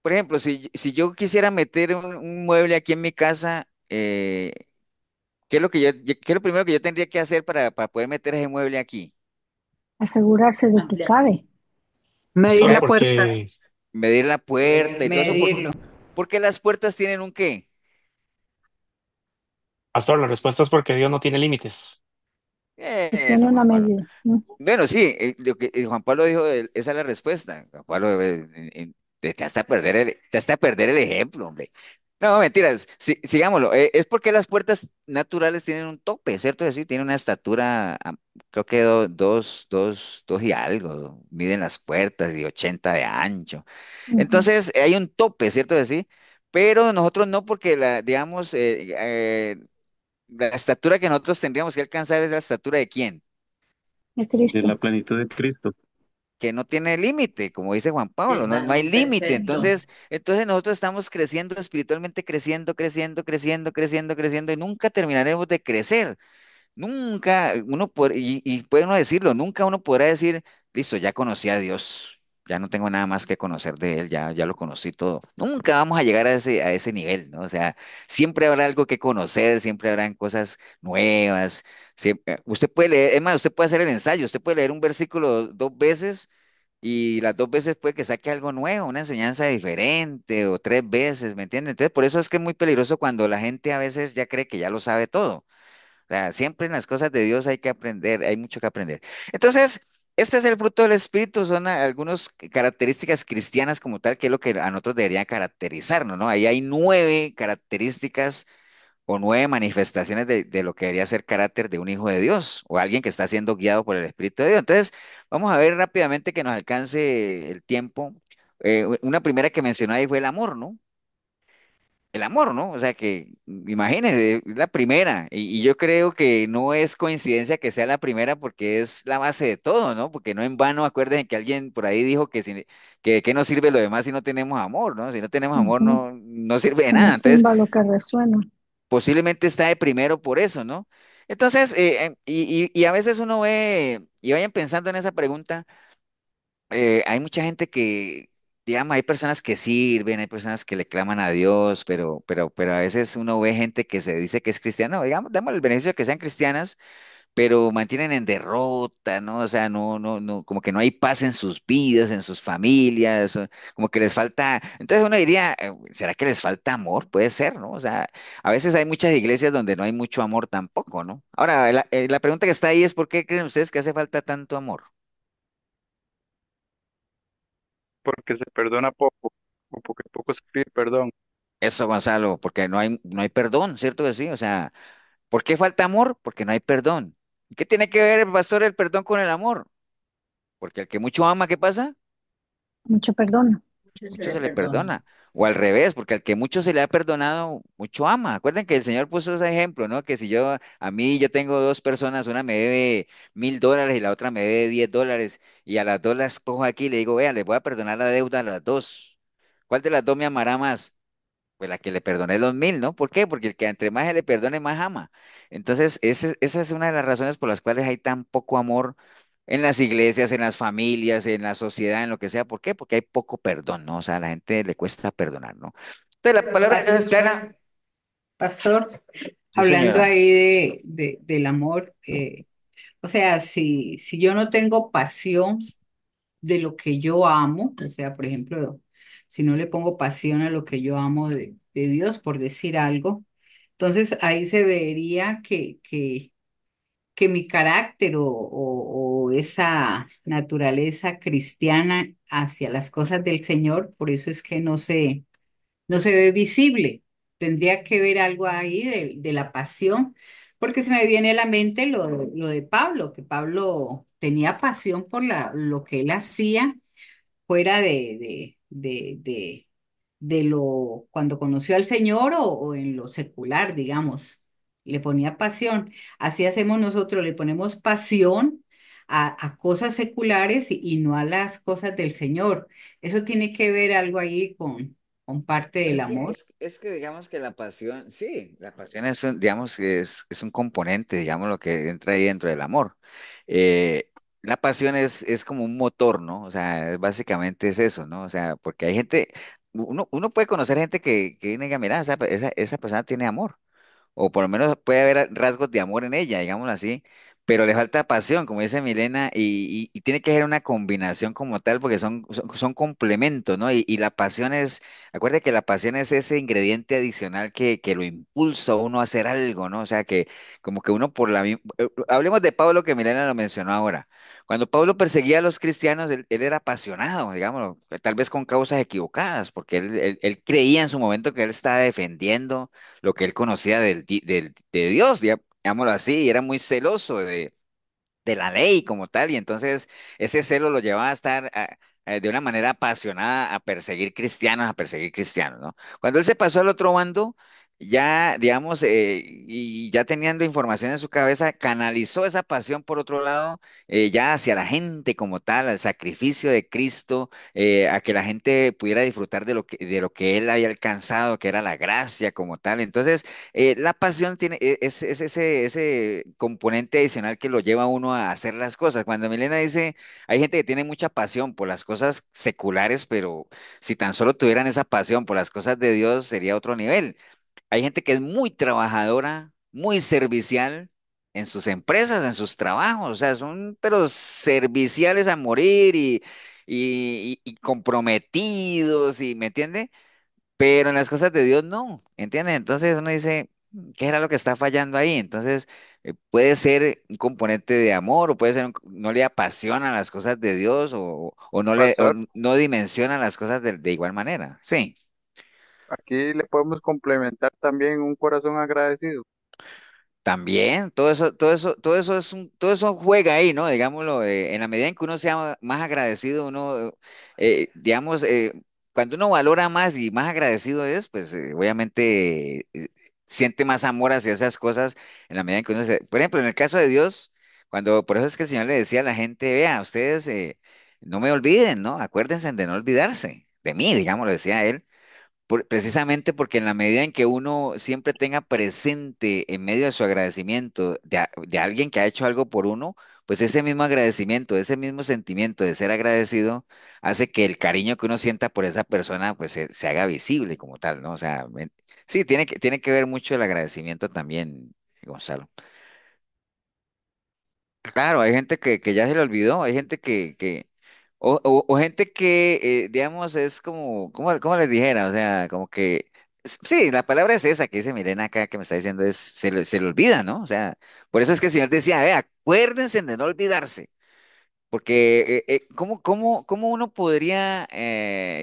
Por ejemplo, si yo quisiera meter un mueble aquí en mi casa, ¿qué es lo que qué es lo primero que yo tendría que hacer para poder meter ese mueble aquí? Asegurarse de que Amplia- cabe. Medir ¿Sabe? la puerta. Porque, Medir la puerta y todo eso. Medirlo. Porque las puertas tienen un qué? pastor, la respuesta es porque Dios no tiene límites. Y tiene Eso, una Juan Pablo. medida. Ujú. Bueno, sí, lo que Juan Pablo dijo, esa es la respuesta. Juan Pablo, te echaste a perder el ejemplo, hombre. No, mentiras, sigámoslo. Es porque las puertas naturales tienen un tope, ¿cierto? Sí, tienen una estatura, creo que dos y algo, miden las puertas y 80 de ancho. Ujú. Entonces, hay un tope, ¿cierto? Sí, pero nosotros no, porque digamos, la estatura que nosotros tendríamos que alcanzar es la estatura de quién, De De la Cristo. plenitud de Cristo. que no tiene límite, como dice Juan Pablo, del no hay varón límite. perfecto. Entonces nosotros estamos creciendo espiritualmente, creciendo, creciendo, creciendo, creciendo, creciendo, y nunca terminaremos de crecer. Nunca y puede uno decirlo, nunca uno podrá decir, listo, ya conocí a Dios, ya no tengo nada más que conocer de Él, ya lo conocí todo. Nunca vamos a llegar a ese nivel, ¿no? O sea, siempre habrá algo que conocer, siempre habrán cosas nuevas. Usted puede leer, es más, usted puede hacer el ensayo, usted puede leer un versículo 2 veces y las 2 veces puede que saque algo nuevo, una enseñanza diferente, o 3 veces, ¿me entiende? Entonces, por eso es que es muy peligroso cuando la gente a veces ya cree que ya lo sabe todo. O sea, siempre en las cosas de Dios hay que aprender, hay mucho que aprender. Entonces, este es el fruto del Espíritu, son algunas características cristianas como tal, que es lo que a nosotros debería caracterizarnos, ¿no? Ahí hay 9 características o 9 manifestaciones de lo que debería ser carácter de un hijo de Dios o alguien que está siendo guiado por el Espíritu de Dios. Entonces, vamos a ver rápidamente que nos alcance el tiempo. Una primera que mencionó ahí fue el amor, ¿no? El amor, ¿no? O sea que, imagínense, es la primera, y yo creo que no es coincidencia que sea la primera porque es la base de todo, ¿no? Porque no en vano, acuérdense que alguien por ahí dijo que no sirve lo demás si no tenemos amor, ¿no? Si no tenemos amor Ujú. no sirve de Un nada. Entonces, símbolo que resuena. posiblemente está de primero por eso, ¿no? Entonces, y a veces uno ve, y vayan pensando en esa pregunta, hay mucha gente que, digamos, hay personas que sirven, hay personas que le claman a Dios, pero a veces uno ve gente que se dice que es cristiana, digamos, damos el beneficio de que sean cristianas, pero mantienen en derrota, ¿no? O sea, no, como que no hay paz en sus vidas, en sus familias, como que les falta, entonces uno diría, ¿será que les falta amor? Puede ser, ¿no? O sea, a veces hay muchas iglesias donde no hay mucho amor tampoco, ¿no? Ahora, la pregunta que está ahí es, ¿por qué creen ustedes que hace falta tanto amor? porque se perdona poco, o porque poco se pide perdón. Eso, Gonzalo, porque no hay perdón, ¿cierto que sí? O sea, ¿por qué falta amor? Porque no hay perdón. ¿Y qué tiene que ver, pastor, el perdón con el amor? Porque al que mucho ama, ¿qué pasa? Mucho perdón. Mucho se Mucho le se le perdona. perdona. O al revés, porque al que mucho se le ha perdonado, mucho ama. Acuerden que el Señor puso ese ejemplo, ¿no? Que si yo tengo dos personas, una me debe $1,000 y la otra me debe $10, y a las dos las cojo aquí y le digo, vea, les voy a perdonar la deuda a las dos. ¿Cuál de las dos me amará más? pues la que le perdoné los 1000, ¿no? ¿Por qué? Porque el que entre más se le perdone, más ama. Entonces, esa es una de las razones por las cuales hay tan poco amor en las iglesias, en las familias, en la sociedad, en lo que sea. ¿Por qué? Porque hay poco perdón, ¿no? O sea, a la gente le cuesta perdonar, ¿no? Entonces, la palabra de Dios es clara. Pastor, Sí, hablando señora. ahí del amor, o sea, si yo no tengo pasión de lo que yo amo, o sea, por ejemplo, si no le pongo pasión a lo que yo amo de Dios, por decir algo, entonces ahí se vería que mi carácter o esa naturaleza cristiana hacia las cosas del Señor, por eso es que no se ve visible. Tendría que ver algo ahí de la pasión, porque se me viene a la mente lo de Pablo, que Pablo tenía pasión por lo que él hacía fuera de lo, cuando conoció al Señor o en lo secular, digamos, le ponía pasión. Así hacemos nosotros, le ponemos pasión a cosas seculares y no a las cosas del Señor. Eso tiene que ver algo ahí con parte del amor. Es que digamos que la pasión, sí, la pasión es un, digamos que es un componente, digamos, lo que entra ahí dentro del amor. La pasión es como un motor, ¿no? O sea, básicamente es eso, ¿no? O sea, porque hay gente, uno puede conocer gente que diga, mira, esa persona tiene amor o por lo menos puede haber rasgos de amor en ella, digámoslo así, pero le falta pasión, como dice Milena, y tiene que ser una combinación como tal, porque son complementos, ¿no? Y la pasión es, acuérdate que la pasión es ese ingrediente adicional que lo impulsa a uno a hacer algo, ¿no? O sea, que como que uno por la misma... Hablemos de Pablo, que Milena lo mencionó ahora. Cuando Pablo perseguía a los cristianos, él era apasionado, digámoslo, tal vez con causas equivocadas, porque él creía en su momento que él estaba defendiendo lo que él conocía de Dios, digámoslo así, y era muy celoso de la ley como tal, y entonces ese celo lo llevaba a estar de una manera apasionada a perseguir cristianos, ¿no? Cuando él se pasó al otro bando, ya, digamos, y ya teniendo información en su cabeza, canalizó esa pasión por otro lado, ya hacia la gente como tal, al sacrificio de Cristo, a que la gente pudiera disfrutar de lo que él había alcanzado, que era la gracia como tal. Entonces, la pasión tiene, es ese componente adicional que lo lleva a uno a hacer las cosas. Cuando Milena dice, hay gente que tiene mucha pasión por las cosas seculares, pero si tan solo tuvieran esa pasión por las cosas de Dios, sería otro nivel. Hay gente que es muy trabajadora, muy servicial en sus empresas, en sus trabajos, o sea, son pero serviciales a morir y comprometidos, y ¿me entiende? Pero en las cosas de Dios no, ¿entiendes? Entonces uno dice, ¿qué era lo que está fallando ahí? Entonces puede ser un componente de amor o puede ser no le apasiona las cosas de Dios o no o Pastor, no dimensiona las cosas de igual manera. Sí. aquí le podemos complementar también un corazón agradecido. También, todo eso juega ahí, ¿no? Digámoslo, en la medida en que uno sea más agradecido, uno, digamos, cuando uno valora más y más agradecido es, pues obviamente siente más amor hacia esas cosas en la medida en que uno se... Por ejemplo, en el caso de Dios, cuando, por eso es que el Señor le decía a la gente, vea, ustedes no me olviden, ¿no? Acuérdense de no olvidarse de mí, digamos, le decía él precisamente porque en la medida en que uno siempre tenga presente en medio de su agradecimiento de alguien que ha hecho algo por uno, pues ese mismo agradecimiento, ese mismo sentimiento de ser agradecido hace que el cariño que uno sienta por esa persona pues se haga visible como tal, ¿no? O sea, sí, tiene que ver mucho el agradecimiento también, Gonzalo. Claro, hay gente que ya se le olvidó, hay gente o gente que, digamos, es como, ¿cómo les dijera? O sea, como que, sí, la palabra es esa que dice Milena acá, que me está diciendo, es, se le olvida, ¿no? O sea, por eso es que el Señor decía, acuérdense de no olvidarse. Porque, ¿cómo uno podría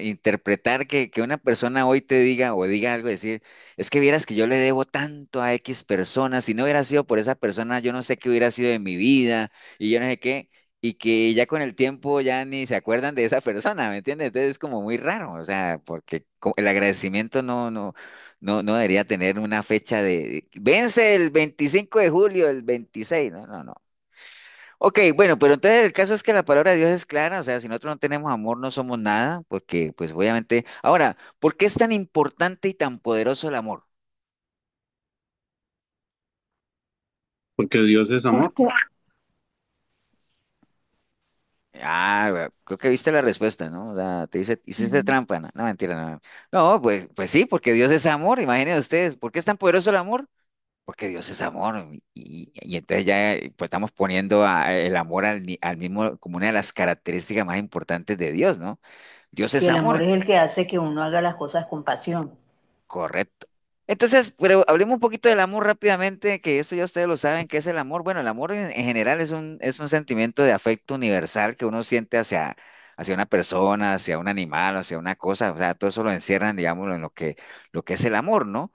interpretar que una persona hoy te diga o diga algo, decir, es que vieras que yo le debo tanto a X personas, si no hubiera sido por esa persona, yo no sé qué hubiera sido de mi vida, y yo no sé qué, y que ya con el tiempo ya ni se acuerdan de esa persona, ¿me entiendes? Entonces es como muy raro, o sea, porque el agradecimiento no debería tener una fecha vence el 25 de julio, el 26, no, no, no. Ok, bueno, pero entonces el caso es que la palabra de Dios es clara, o sea, si nosotros no tenemos amor no somos nada, porque pues obviamente... Ahora, ¿por qué es tan importante y tan poderoso el amor? Porque Dios es amor. Porque, Creo que viste la respuesta, ¿no? O sea, te dice, hiciste mm, trampa, no, no, mentira, no. No, pues sí, porque Dios es amor, imaginen ustedes, ¿por qué es tan poderoso el amor? Porque Dios es amor, y entonces ya pues estamos poniendo el amor al mismo, como una de las características más importantes de Dios, ¿no? Dios Que es el amor amor. es el que hace que uno haga las cosas con pasión. Correcto. Entonces, pero hablemos un poquito del amor rápidamente, que esto ya ustedes lo saben, ¿qué es el amor? Bueno, el amor en general es un sentimiento de afecto universal que uno siente hacia una persona, hacia un animal, hacia una cosa, o sea, todo eso lo encierran, digámoslo, en lo que es el amor, ¿no?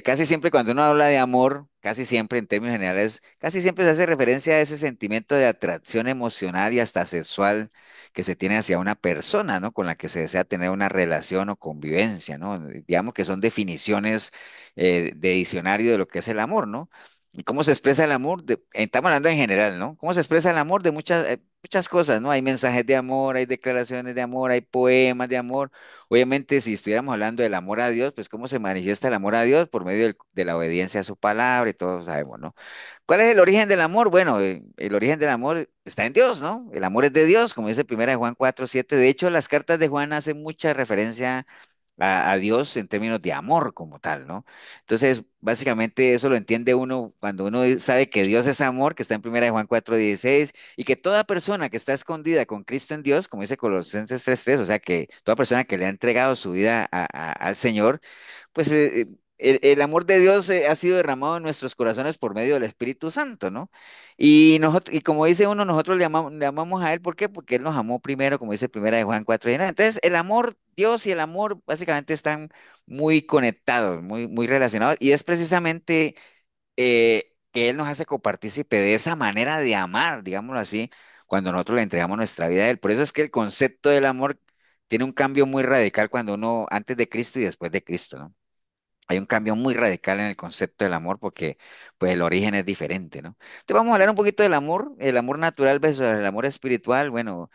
Casi siempre cuando uno habla de amor, casi siempre en términos generales, casi siempre se hace referencia a ese sentimiento de atracción emocional y hasta sexual que se tiene hacia una persona, ¿no? Con la que se desea tener una relación o convivencia, ¿no? Digamos que son definiciones de diccionario de lo que es el amor, ¿no? ¿Y cómo se expresa el amor? Estamos hablando en general, ¿no? ¿Cómo se expresa el amor? De muchas cosas, ¿no? Hay mensajes de amor, hay declaraciones de amor, hay poemas de amor. Obviamente, si estuviéramos hablando del amor a Dios, pues ¿cómo se manifiesta el amor a Dios? Por medio de la obediencia a su palabra y todos sabemos, ¿no? ¿Cuál es el origen del amor? Bueno, el origen del amor está en Dios, ¿no? El amor es de Dios, como dice primera de Juan 4:7. De hecho, las cartas de Juan hacen mucha referencia a Dios en términos de amor como tal, ¿no? Entonces, básicamente eso lo entiende uno cuando uno sabe que Dios es amor, que está en primera de Juan 4:16, y que toda persona que está escondida con Cristo en Dios, como dice Colosenses 3:3, o sea, que toda persona que le ha entregado su vida al Señor, pues el amor de Dios ha sido derramado en nuestros corazones por medio del Espíritu Santo, ¿no? Y nosotros, y como dice uno, nosotros le amamos a Él, ¿por qué? Porque Él nos amó primero, como dice primera de Juan 4:19. Entonces, el amor, Dios y el amor básicamente están muy conectados, muy relacionados, y es precisamente que Él nos hace copartícipe de esa manera de amar, digámoslo así, cuando nosotros le entregamos nuestra vida a Él. Por eso es que el concepto del amor tiene un cambio muy radical cuando uno, antes de Cristo y después de Cristo, ¿no? Hay un cambio muy radical en el concepto del amor porque pues el origen es diferente, ¿no? Entonces vamos a hablar un poquito del amor, el amor natural versus el amor espiritual. Bueno,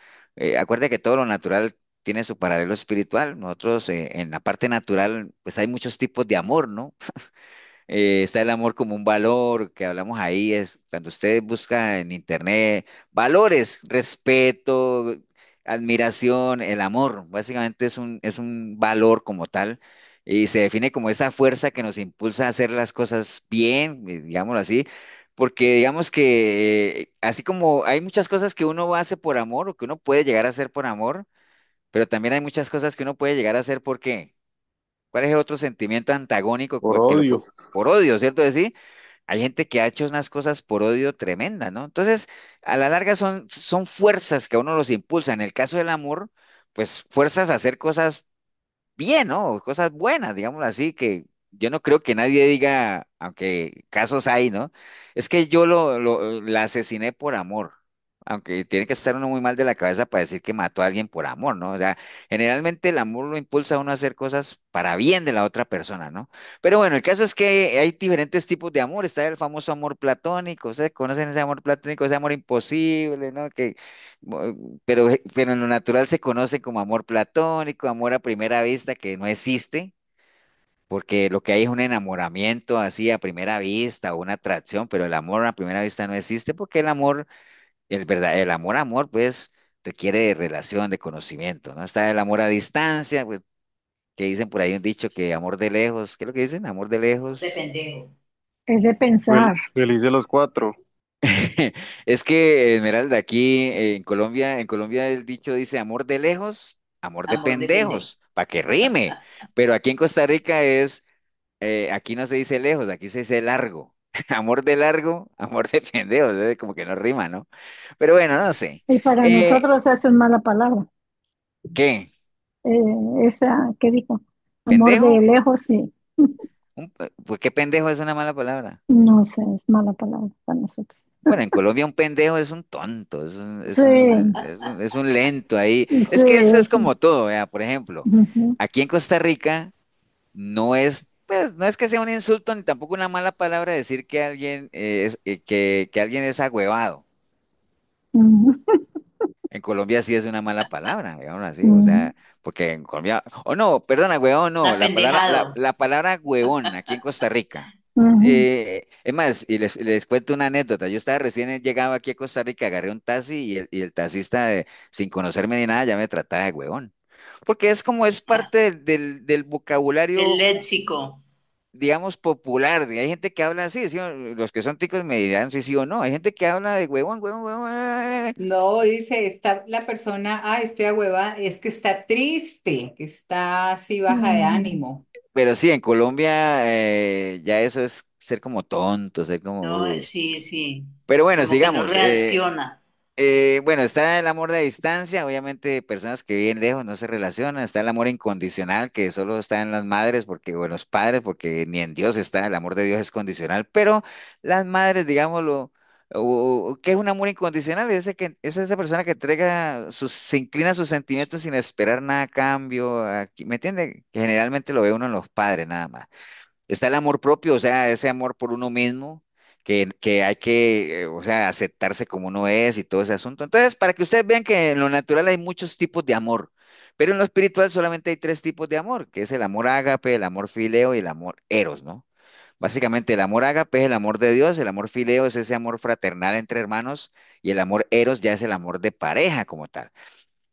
acuérdate que todo lo natural tiene su paralelo espiritual. Nosotros en la parte natural pues hay muchos tipos de amor, ¿no? Está el amor como un valor que hablamos ahí, es cuando usted busca en internet valores, respeto, admiración, el amor, básicamente es un valor como tal y se define como esa fuerza que nos impulsa a hacer las cosas bien, digámoslo así, porque digamos que así como hay muchas cosas que uno hace por amor o que uno puede llegar a hacer por amor, pero también hay muchas cosas que uno puede llegar a hacer por ¿qué? ¿Cuál es el otro sentimiento antagónico Por que odio. por odio, ¿cierto? Sí, hay gente que ha hecho unas cosas por odio tremenda, ¿no? Entonces, a la larga son fuerzas que a uno los impulsa. En el caso del amor, pues fuerzas a hacer cosas bien, ¿no? Cosas buenas, digámoslo así, que yo no creo que nadie diga, aunque casos hay, ¿no? Es que yo la asesiné por amor, aunque tiene que estar uno muy mal de la cabeza para decir que mató a alguien por amor, ¿no? O sea, generalmente el amor lo impulsa a uno a hacer cosas para bien de la otra persona, ¿no? Pero bueno, el caso es que hay diferentes tipos de amor, está el famoso amor platónico, ¿ustedes conocen ese amor platónico, ese amor imposible, ¿no? Pero en lo natural se conoce como amor platónico, amor a primera vista, que no existe, porque lo que hay es un enamoramiento así a primera vista o una atracción, pero el amor a primera vista no existe porque el amor, el amor, pues requiere de relación, de conocimiento, ¿no? Está el amor a distancia, pues, que dicen por ahí un dicho que amor de lejos, ¿qué es lo que dicen? Amor de De lejos. pendejo. es de pensar. Feliz de los cuatro. Es que, Esmeralda, aquí en Colombia el dicho dice amor de lejos, amor de Amor de pendejo. pendejos, para que rime. Pero aquí en Costa Rica aquí no se dice lejos, aquí se dice largo. Amor de largo, amor de pendejos, como que no rima, ¿no? Pero bueno, no sé. Y para Eh, nosotros esa es mala palabra. ¿Qué? Esa, ¿qué dijo? Amor de ¿Pendejo? lejos, sí. ¿Por qué pendejo es una mala palabra? No sé, es mala palabra para nosotros. Bueno, en Colombia un pendejo es un tonto, Sí, es un lento ahí. sí, Es que eso es sí. como todo, vea. Por ejemplo, Ujú. aquí en Costa Rica pues, no es que sea un insulto ni tampoco una mala palabra decir que alguien que alguien es agüevado. Ujú, En Colombia sí es una mala palabra, digamos así, o ujú, sea, porque en Colombia, o no, perdona, huevón, no, Apendejado. la palabra huevón aquí en Costa Rica. ujú. Es más, y les cuento una anécdota. Yo estaba recién llegado aquí a Costa Rica, agarré un taxi y el taxista, sin conocerme ni nada, ya me trataba de huevón. Porque es como es Ah, parte del el vocabulario, léxico. digamos, popular. Hay gente que habla así, ¿sí? Los que son ticos me dirán si sí o no. Hay gente que habla de huevón, huevón, huevón. No, dice, está la persona, estoy ahuevada, es que está triste, que está así baja de Mm, ánimo. Pero sí, en Colombia ya eso es ser como tonto, ser como... No, sí, sí. Pero bueno, Como que no sigamos. reacciona. Bueno, está el amor de distancia, obviamente personas que viven lejos no se relacionan, está el amor incondicional que solo está en las madres porque, o en los padres, porque ni en Dios está, el amor de Dios es condicional, pero las madres, digámoslo, ¿qué es un amor incondicional? Es esa persona que entrega se inclina a sus sentimientos sin esperar nada a cambio, ¿me entiende? Que generalmente lo ve uno en los padres nada más. Está el amor propio, o sea, ese amor por uno mismo, que hay que, o sea, aceptarse como uno es y todo ese asunto. Entonces, para que ustedes vean que en lo natural hay muchos tipos de amor, pero en lo espiritual solamente hay tres tipos de amor, que es el amor ágape, el amor fileo y el amor eros, ¿no? Básicamente, el amor ágape es el amor de Dios, el amor fileo es ese amor fraternal entre hermanos y el amor eros ya es el amor de pareja como tal.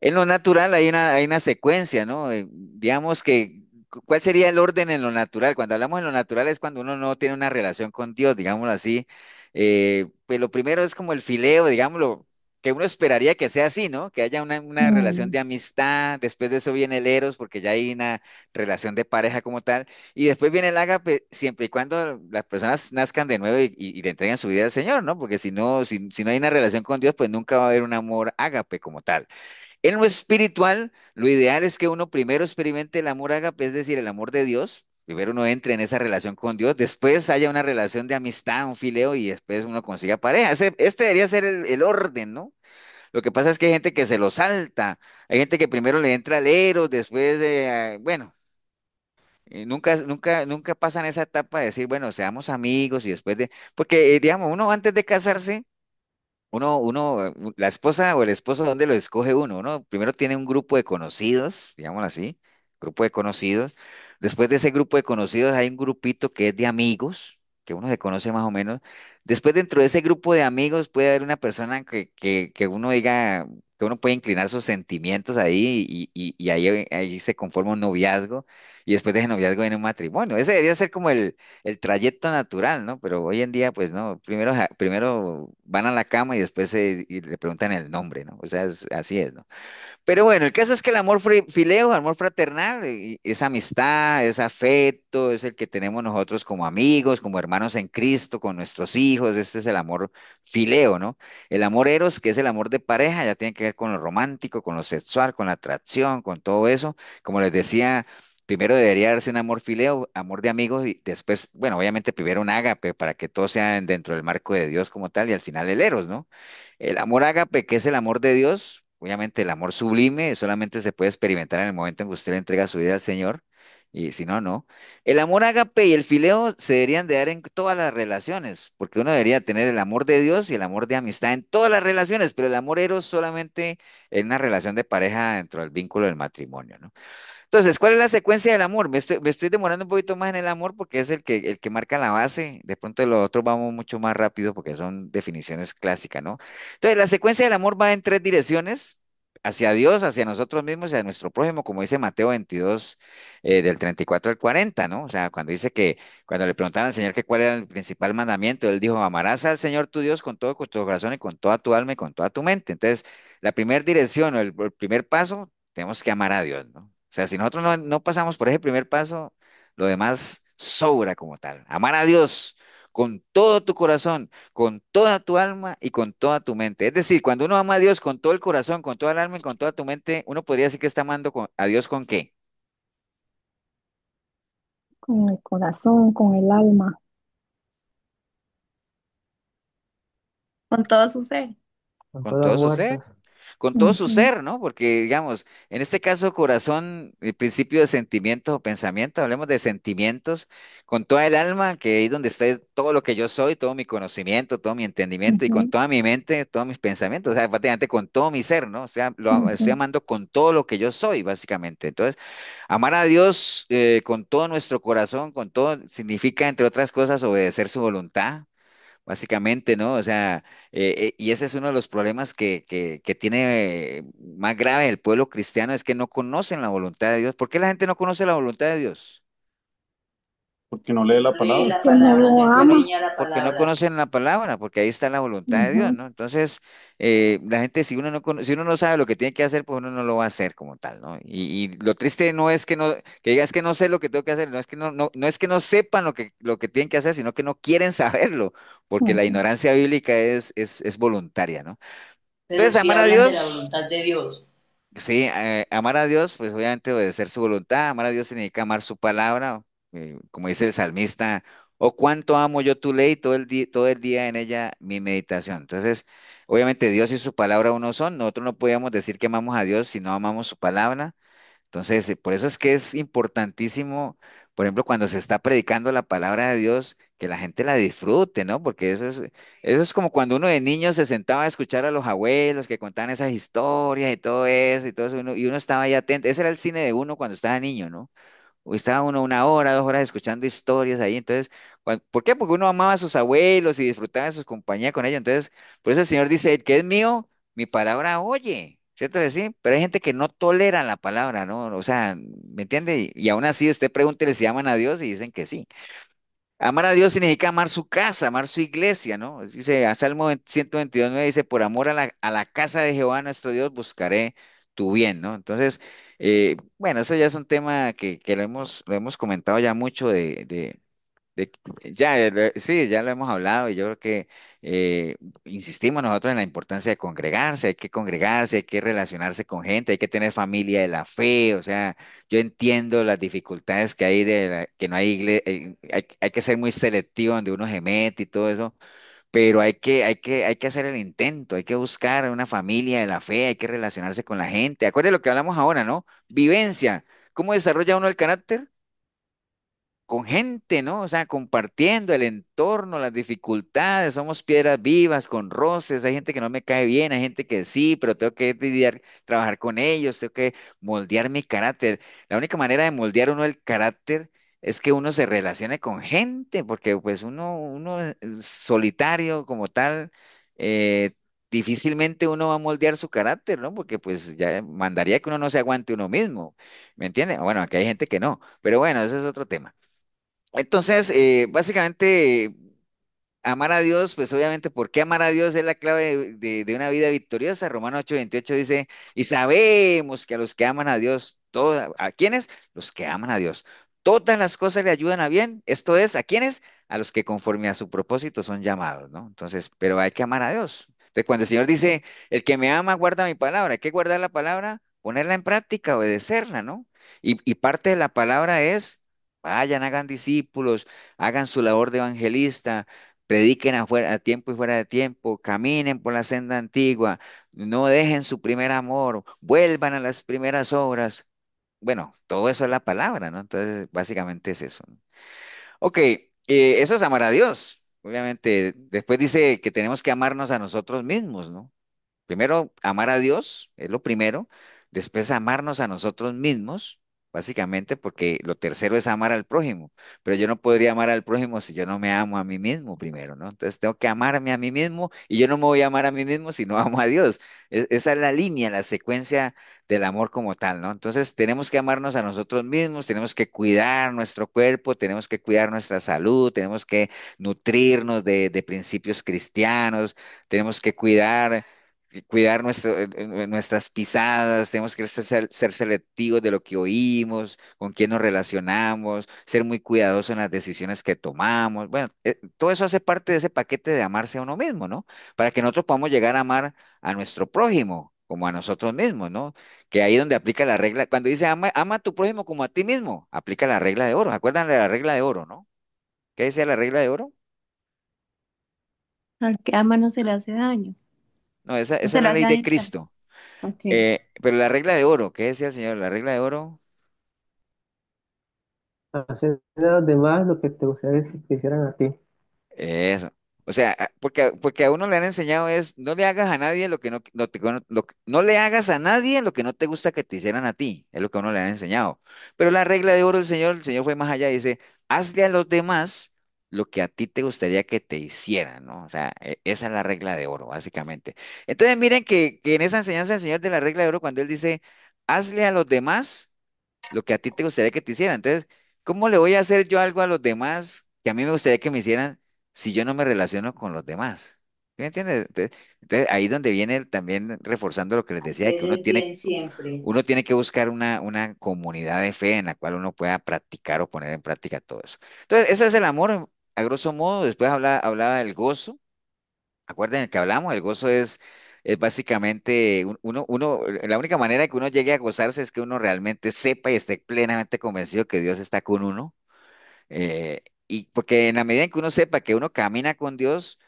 En lo natural hay una secuencia, ¿no? Digamos que, ¿cuál sería el orden en lo natural? Cuando hablamos en lo natural es cuando uno no tiene una relación con Dios, digámoslo así. Pues lo primero es como el fileo, digámoslo, que uno esperaría que sea así, ¿no? Que haya una relación mm. de amistad, después de eso viene el eros, porque ya hay una relación de pareja como tal, y después viene el ágape, siempre y cuando las personas nazcan de nuevo y le entreguen su vida al Señor, ¿no? Porque si no, si no hay una relación con Dios, pues nunca va a haber un amor ágape como tal. En lo espiritual, lo ideal es que uno primero experimente el amor ágape, es decir, el amor de Dios. Primero uno entre en esa relación con Dios, después haya una relación de amistad, un fileo y después uno consiga pareja. Este debería ser el orden, ¿no? Lo que pasa es que hay gente que se lo salta. Hay gente que primero le entra al eros, después, bueno, nunca pasan esa etapa de decir, bueno, seamos amigos y después de, porque digamos, uno antes de casarse la esposa o el esposo, ¿dónde lo escoge uno? Uno primero tiene un grupo de conocidos, digámoslo así, grupo de conocidos. Después de ese grupo de conocidos hay un grupito que es de amigos, que uno se conoce más o menos. Después dentro de ese grupo de amigos puede haber una persona que uno diga, que uno puede inclinar sus sentimientos ahí y ahí se conforma un noviazgo. Y después de ese noviazgo viene un matrimonio. Ese debería ser como el trayecto natural, ¿no? Pero hoy en día, pues no, primero van a la cama y después y le preguntan el nombre, ¿no? O sea, así es, ¿no? Pero bueno, el caso es que el amor fileo, el amor fraternal, es amistad, es afecto, es el que tenemos nosotros como amigos, como hermanos en Cristo, con nuestros hijos, este es el amor fileo, ¿no? El amor eros, que es el amor de pareja, ya tiene que ver con lo romántico, con lo sexual, con la atracción, con todo eso. Como les decía, primero debería darse un amor fileo, amor de amigos, y después, bueno, obviamente primero un ágape para que todo sea dentro del marco de Dios como tal, y al final el eros, ¿no? El amor ágape, que es el amor de Dios, obviamente el amor sublime, solamente se puede experimentar en el momento en que usted le entrega su vida al Señor, y si no, no. El amor ágape y el fileo se deberían de dar en todas las relaciones, porque uno debería tener el amor de Dios y el amor de amistad en todas las relaciones, pero el amor eros solamente en una relación de pareja dentro del vínculo del matrimonio, ¿no? Entonces, ¿cuál es la secuencia del amor? Me estoy demorando un poquito más en el amor porque es el que marca la base. De pronto de los otros vamos mucho más rápido porque son definiciones clásicas, ¿no? Entonces, la secuencia del amor va en tres direcciones, hacia Dios, hacia nosotros mismos y a nuestro prójimo, como dice Mateo 22, del 34 al 40, ¿no? O sea, cuando dice que, cuando le preguntaron al Señor que cuál era el principal mandamiento, él dijo, amarás al Señor tu Dios con todo tu corazón y con toda tu alma y con toda tu mente. Entonces, la primera dirección o el primer paso, tenemos que amar a Dios, ¿no? O sea, si nosotros no pasamos por ese primer paso, lo demás sobra como tal. Amar a Dios con todo tu corazón, con toda tu alma y con toda tu mente. Es decir, cuando uno ama a Dios con todo el corazón, con toda el alma y con toda tu mente, uno podría decir que está amando a Dios con qué? Con el corazón, con el alma, Con todo su ser. Con Con todas todo las su ser. fuerzas. con todo su Ujú, ser, ¿no? Porque, digamos, en este caso, corazón, el principio de sentimientos o pensamientos, hablemos de sentimientos, con toda el alma, que ahí es donde está todo lo que yo soy, todo mi conocimiento, todo mi entendimiento, y con ujú, toda mi mente, todos mis pensamientos, o sea, prácticamente con todo mi ser, ¿no? O sea, lo estoy ujú. amando con todo lo que yo soy, básicamente. Entonces, amar a Dios con todo nuestro corazón, con todo, significa, entre otras cosas, obedecer su voluntad, básicamente, ¿no? O sea, y ese es uno de los problemas que tiene más grave el pueblo cristiano, es que no conocen la voluntad de Dios. ¿Por qué la gente no conoce la voluntad de Dios? porque no lee Que la no lee palabra. la Que no palabra, lo no ama. escudriña la Porque no palabra. conocen la palabra, porque ahí está la voluntad de Dios, Ujú, ¿no? Entonces, la gente, si uno no sabe lo que tiene que hacer, pues uno no lo va a hacer como tal, ¿no? Y lo triste no es que digas que no sé lo que tengo que hacer, no es que no es que no sepan lo que tienen que hacer, sino que no quieren saberlo, porque la ujú. ignorancia bíblica es voluntaria, ¿no? Pero Entonces, si amar a hablan de la Dios. voluntad de Dios, Sí, amar a Dios, pues obviamente obedecer su voluntad, amar a Dios significa amar su palabra, como dice el salmista, o cuánto amo yo tu ley, todo el día en ella mi meditación. Entonces, obviamente Dios y su palabra uno son, nosotros no podíamos decir que amamos a Dios si no amamos su palabra. Entonces, por eso es que es importantísimo, por ejemplo, cuando se está predicando la palabra de Dios, que la gente la disfrute, ¿no? Porque eso es como cuando uno de niño se sentaba a escuchar a los abuelos que contaban esas historias y todo eso, y uno estaba ahí atento. Ese era el cine de uno cuando estaba niño, ¿no? O estaba uno una hora, 2 horas escuchando historias ahí. Entonces, ¿por qué? Porque uno amaba a sus abuelos y disfrutaba de su compañía con ellos. Entonces, por eso el Señor dice, el que es mío, mi palabra oye. ¿Cierto que sí? Pero hay gente que no tolera la palabra, ¿no? O sea, ¿me entiende? Y aún así usted pregúntele si aman a Dios y dicen que sí. Amar a Dios significa amar su casa, amar su iglesia, ¿no? Dice, a Salmo 122:9 dice, por amor a la casa de Jehová nuestro Dios buscaré tu bien, ¿no? Entonces, bueno, eso ya es un tema que lo hemos comentado ya mucho de- ya, sí, ya lo hemos hablado y yo creo que insistimos nosotros en la importancia de congregarse, hay que relacionarse con gente, hay que tener familia de la fe, o sea, yo entiendo las dificultades que hay que no hay iglesia, hay que ser muy selectivo donde uno se mete y todo eso, pero hay que hacer el intento, hay que buscar una familia de la fe, hay que relacionarse con la gente. Acuérdate lo que hablamos ahora, ¿no? Vivencia. ¿Cómo desarrolla uno el carácter? Con gente, ¿no? O sea, compartiendo el entorno, las dificultades, somos piedras vivas, con roces, hay gente que no me cae bien, hay gente que sí, pero tengo que lidiar, trabajar con ellos, tengo que moldear mi carácter. La única manera de moldear uno el carácter es que uno se relacione con gente, porque pues uno solitario como tal, difícilmente uno va a moldear su carácter, ¿no? Porque pues ya mandaría que uno no se aguante uno mismo, ¿me entiende? Bueno, aquí hay gente que no, pero bueno, ese es otro tema. Entonces, básicamente, amar a Dios, pues obviamente, ¿por qué amar a Dios es la clave de una vida victoriosa? Romanos 8:28 dice, y sabemos que a los que aman a Dios, ¿a quiénes? Los que aman a Dios. Todas las cosas le ayudan a bien. Esto es, ¿a quiénes? A los que conforme a su propósito son llamados, ¿no? Entonces, pero hay que amar a Dios. Entonces, cuando el Señor dice, el que me ama guarda mi palabra, hay que guardar la palabra, ponerla en práctica, obedecerla, ¿no? Y parte de la palabra es, vayan, hagan discípulos, hagan su labor de evangelista, prediquen a tiempo y fuera de tiempo, caminen por la senda antigua, no dejen su primer amor, vuelvan a las primeras obras. Bueno, todo eso es la palabra, ¿no? Entonces, básicamente es eso, ¿no? Ok, eso es amar a Dios. Obviamente, después dice que tenemos que amarnos a nosotros mismos, ¿no? Primero, amar a Dios es lo primero, después amarnos a nosotros mismos, básicamente porque lo tercero es amar al prójimo, pero yo no podría amar al prójimo si yo no me amo a mí mismo primero, ¿no? Entonces tengo que amarme a mí mismo y yo no me voy a amar a mí mismo si no amo a Dios. Esa es la línea, la secuencia del amor como tal, ¿no? Entonces tenemos que amarnos a nosotros mismos, tenemos que cuidar nuestro cuerpo, tenemos que cuidar nuestra salud, tenemos que nutrirnos de principios cristianos, tenemos que cuidar nuestras pisadas, tenemos que ser selectivos de lo que oímos, con quién nos relacionamos, ser muy cuidadosos en las decisiones que tomamos. Bueno, todo eso hace parte de ese paquete de amarse a uno mismo, ¿no? Para que nosotros podamos llegar a amar a nuestro prójimo como a nosotros mismos, ¿no? Que ahí es donde aplica la regla, cuando dice ama a tu prójimo como a ti mismo, aplica la regla de oro. ¿Se acuerdan de la regla de oro, no? ¿Qué decía la regla de oro? Al que ama no se le hace daño. No, No esa se es le la hace ley de daño. Cristo. Ok. Pero la regla de oro, ¿qué decía el Señor? La regla de oro. Hacer a los demás lo que te gustaría que hicieran a ti. Eso. O sea, porque a uno le han enseñado es, no le hagas a nadie lo que no le hagas a nadie lo que no te gusta que te hicieran a ti, es lo que a uno le han enseñado. Pero la regla de oro del Señor, el Señor fue más allá y dice, hazle a los demás lo que a ti te gustaría que te hicieran, ¿no? O sea, esa es la regla de oro, básicamente. Entonces, miren que en esa enseñanza del Señor de la regla de oro, cuando Él dice, hazle a los demás lo que a ti te gustaría que te hicieran. Entonces, ¿cómo le voy a hacer yo algo a los demás que a mí me gustaría que me hicieran si yo no me relaciono con los demás? ¿Sí me entiendes? Entonces, ahí es donde viene también reforzando lo que les decía, de que Hacer el bien siempre. uno tiene que buscar una comunidad de fe en la cual uno pueda practicar o poner en práctica todo eso. Entonces, ese es el amor, a grosso modo. Después hablaba del gozo. Acuerden que hablamos, el gozo es básicamente la única manera que uno llegue a gozarse es que uno realmente sepa y esté plenamente convencido que Dios está con uno. Y porque en la medida en que uno sepa que uno camina con Dios,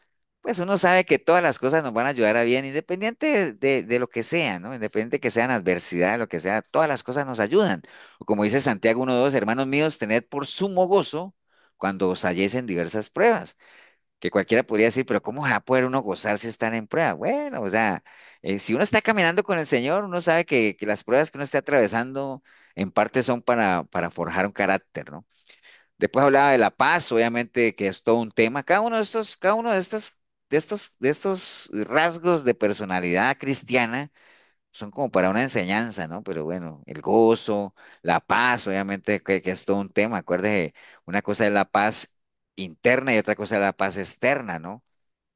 pues uno sabe que todas las cosas nos van a ayudar a bien, independiente de lo que sea, ¿no? Independiente que sean adversidad, lo que sea, todas las cosas nos ayudan. O como dice Santiago 1:2, hermanos míos, tened por sumo gozo cuando os halléis en diversas pruebas, que cualquiera podría decir, pero ¿cómo va a poder uno gozar si están en prueba? Bueno, o sea, si uno está caminando con el Señor, uno sabe que las pruebas que uno esté atravesando en parte son para forjar un carácter, ¿no? Después hablaba de la paz, obviamente que es todo un tema. Cada uno de estos rasgos de personalidad cristiana son como para una enseñanza, ¿no? Pero bueno, el gozo, la paz, obviamente que es todo un tema. Acuérdese, una cosa es la paz interna y otra cosa es la paz externa, ¿no?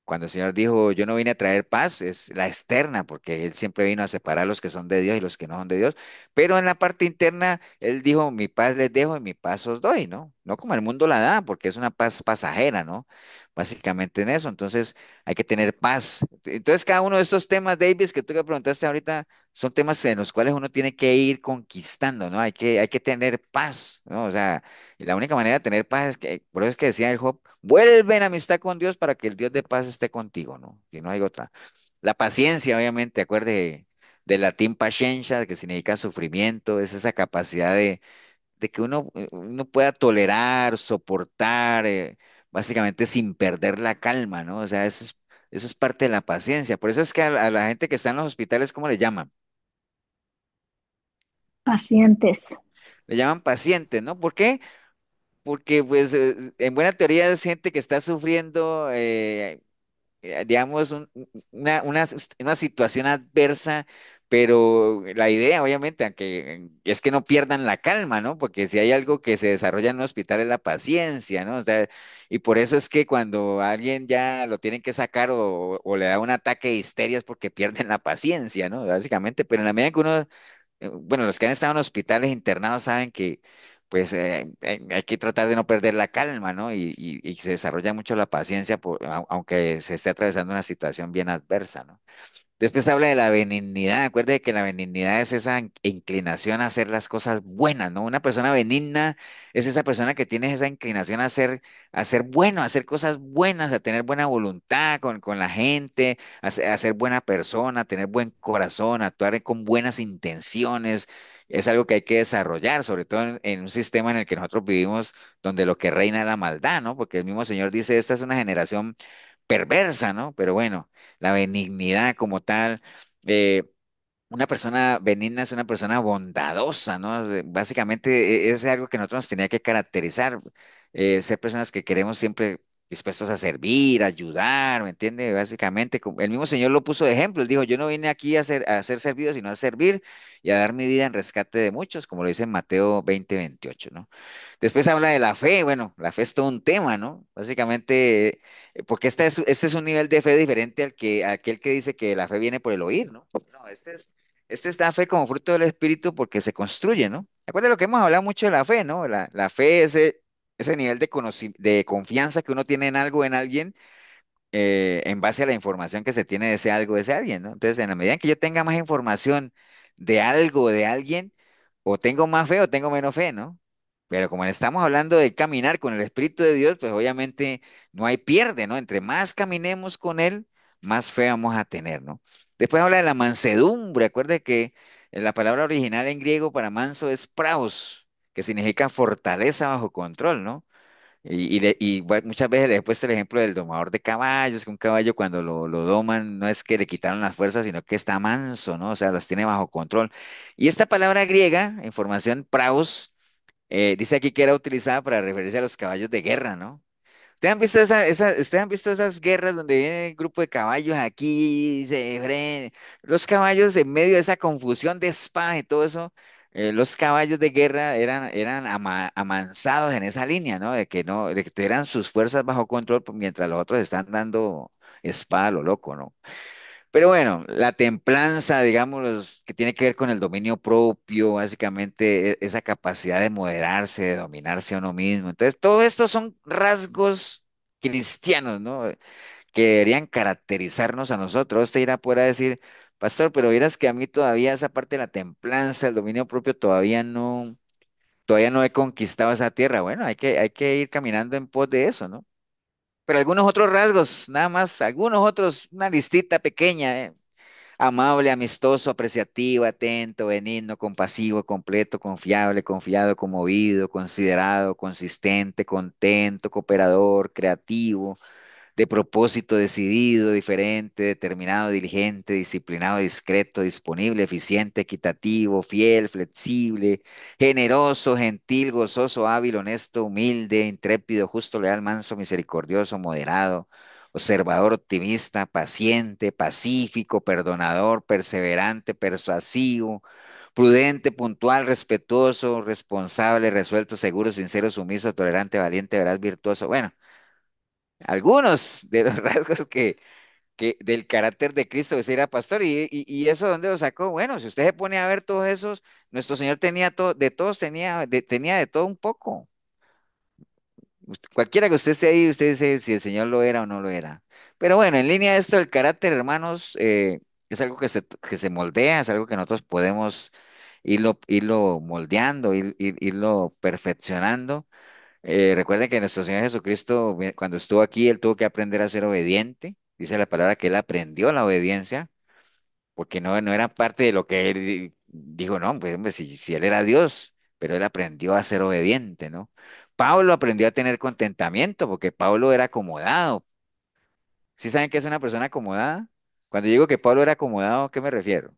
Cuando el Señor dijo, yo no vine a traer paz, es la externa, porque Él siempre vino a separar los que son de Dios y los que no son de Dios. Pero en la parte interna, Él dijo, mi paz les dejo y mi paz os doy, ¿no? No como el mundo la da, porque es una paz pasajera, ¿no? Básicamente en eso. Entonces, hay que tener paz. Entonces, cada uno de estos temas, Davis, que tú me preguntaste ahorita, son temas en los cuales uno tiene que ir conquistando, ¿no? Hay que tener paz, ¿no? O sea, y la única manera de tener paz es que, por eso es que decía el Job, vuelve en amistad con Dios para que el Dios de paz esté contigo, ¿no? Y no hay otra. La paciencia, obviamente, acuerde del latín paciencia, que significa sufrimiento, es esa capacidad de que uno pueda tolerar, soportar, básicamente sin perder la calma, ¿no? O sea, eso es parte de la paciencia. Por eso es que a la gente que está en los hospitales, ¿cómo le llaman? Pacientes. Le llaman pacientes, ¿no? ¿Por qué? Porque, pues, en buena teoría es gente que está sufriendo, digamos, una situación adversa, pero la idea, obviamente, aunque es que no pierdan la calma, ¿no? Porque si hay algo que se desarrolla en un hospital es la paciencia, ¿no? O sea, y por eso es que cuando a alguien ya lo tienen que sacar o le da un ataque de histeria es porque pierden la paciencia, ¿no? Básicamente, pero en la medida en que uno bueno, los que han estado en hospitales internados saben que pues hay que tratar de no perder la calma, ¿no? Y se desarrolla mucho la paciencia, aunque se esté atravesando una situación bien adversa, ¿no? Después habla de la benignidad. Acuerde que la benignidad es esa inclinación a hacer las cosas buenas, ¿no? Una persona benigna es esa persona que tiene esa inclinación a ser bueno, a hacer cosas buenas, a tener buena voluntad con la gente, a ser buena persona, a tener buen corazón, a actuar con buenas intenciones. Es algo que hay que desarrollar, sobre todo en un sistema en el que nosotros vivimos, donde lo que reina es la maldad, ¿no? Porque el mismo Señor dice, esta es una generación perversa, ¿no? Pero bueno, la benignidad como tal. eh, una persona benigna es una persona bondadosa, ¿no? Básicamente es algo que nosotros nos tenía que caracterizar, ser personas que queremos siempre dispuestos a servir, a ayudar, ¿me entiende? Básicamente, el mismo Señor lo puso de ejemplo, él dijo, yo no vine aquí a ser servido, sino a servir y a dar mi vida en rescate de muchos, como lo dice en Mateo 20:28, ¿no? Después habla de la fe. Bueno, la fe es todo un tema, ¿no? Básicamente, porque este es un nivel de fe diferente aquel que dice que la fe viene por el oír, ¿no? No, este es la fe como fruto del Espíritu porque se construye, ¿no? Acuérdate lo que hemos hablado mucho de la fe, ¿no? La fe es ese nivel de confianza que uno tiene en algo, en alguien, en base a la información que se tiene de ese algo, de ese alguien, ¿no? Entonces, en la medida en que yo tenga más información de algo, de alguien, o tengo más fe o tengo menos fe, ¿no? Pero como estamos hablando de caminar con el Espíritu de Dios, pues obviamente no hay pierde, ¿no? Entre más caminemos con Él, más fe vamos a tener, ¿no? Después habla de la mansedumbre. Acuerde que la palabra original en griego para manso es praos, que significa fortaleza bajo control, ¿no? Muchas veces le he puesto el ejemplo del domador de caballos, que un caballo cuando lo doman no es que le quitaron las fuerzas, sino que está manso, ¿no? O sea, los tiene bajo control. Y esta palabra griega, en formación praus, dice aquí que era utilizada para referirse a los caballos de guerra, ¿no? ¿Ustedes han visto esas guerras donde viene el grupo de caballos aquí, los caballos en medio de esa confusión de espada y todo eso, los caballos de guerra eran amansados en esa línea, ¿no? De que tuvieran sus fuerzas bajo control mientras los otros están dando espada a lo loco, ¿no? Pero bueno, la templanza, digamos, que tiene que ver con el dominio propio, básicamente esa capacidad de moderarse, de dominarse a uno mismo. Entonces, todo esto son rasgos cristianos, ¿no? Que deberían caracterizarnos a nosotros. Usted irá a decir, pastor, pero vieras que a mí todavía esa parte de la templanza, el dominio propio, todavía no he conquistado esa tierra. Bueno, hay que ir caminando en pos de eso, ¿no? Pero algunos otros rasgos, nada más, algunos otros, una listita pequeña, amable, amistoso, apreciativo, atento, benigno, compasivo, completo, confiable, confiado, conmovido, considerado, consistente, contento, cooperador, creativo, de propósito, decidido, diferente, determinado, diligente, disciplinado, discreto, disponible, eficiente, equitativo, fiel, flexible, generoso, gentil, gozoso, hábil, honesto, humilde, intrépido, justo, leal, manso, misericordioso, moderado, observador, optimista, paciente, pacífico, perdonador, perseverante, persuasivo, prudente, puntual, respetuoso, responsable, resuelto, seguro, sincero, sumiso, tolerante, valiente, veraz, virtuoso. Bueno, algunos de los rasgos que del carácter de Cristo, que era pastor, y eso dónde lo sacó. Bueno, si usted se pone a ver todos esos, nuestro Señor tenía todo, de todos tenía de todo un poco. Cualquiera que usted esté ahí, usted dice si el Señor lo era o no lo era. Pero bueno, en línea de esto, el carácter, hermanos, es algo que se moldea, es algo que nosotros podemos irlo moldeando, irlo perfeccionando. Recuerden que nuestro Señor Jesucristo, cuando estuvo aquí, Él tuvo que aprender a ser obediente. Dice la palabra que Él aprendió la obediencia, porque no era parte de lo que Él dijo, no, pues hombre, si Él era Dios, pero Él aprendió a ser obediente, ¿no? Pablo aprendió a tener contentamiento, porque Pablo era acomodado. ¿Sí saben qué es una persona acomodada? Cuando digo que Pablo era acomodado, ¿a qué me refiero?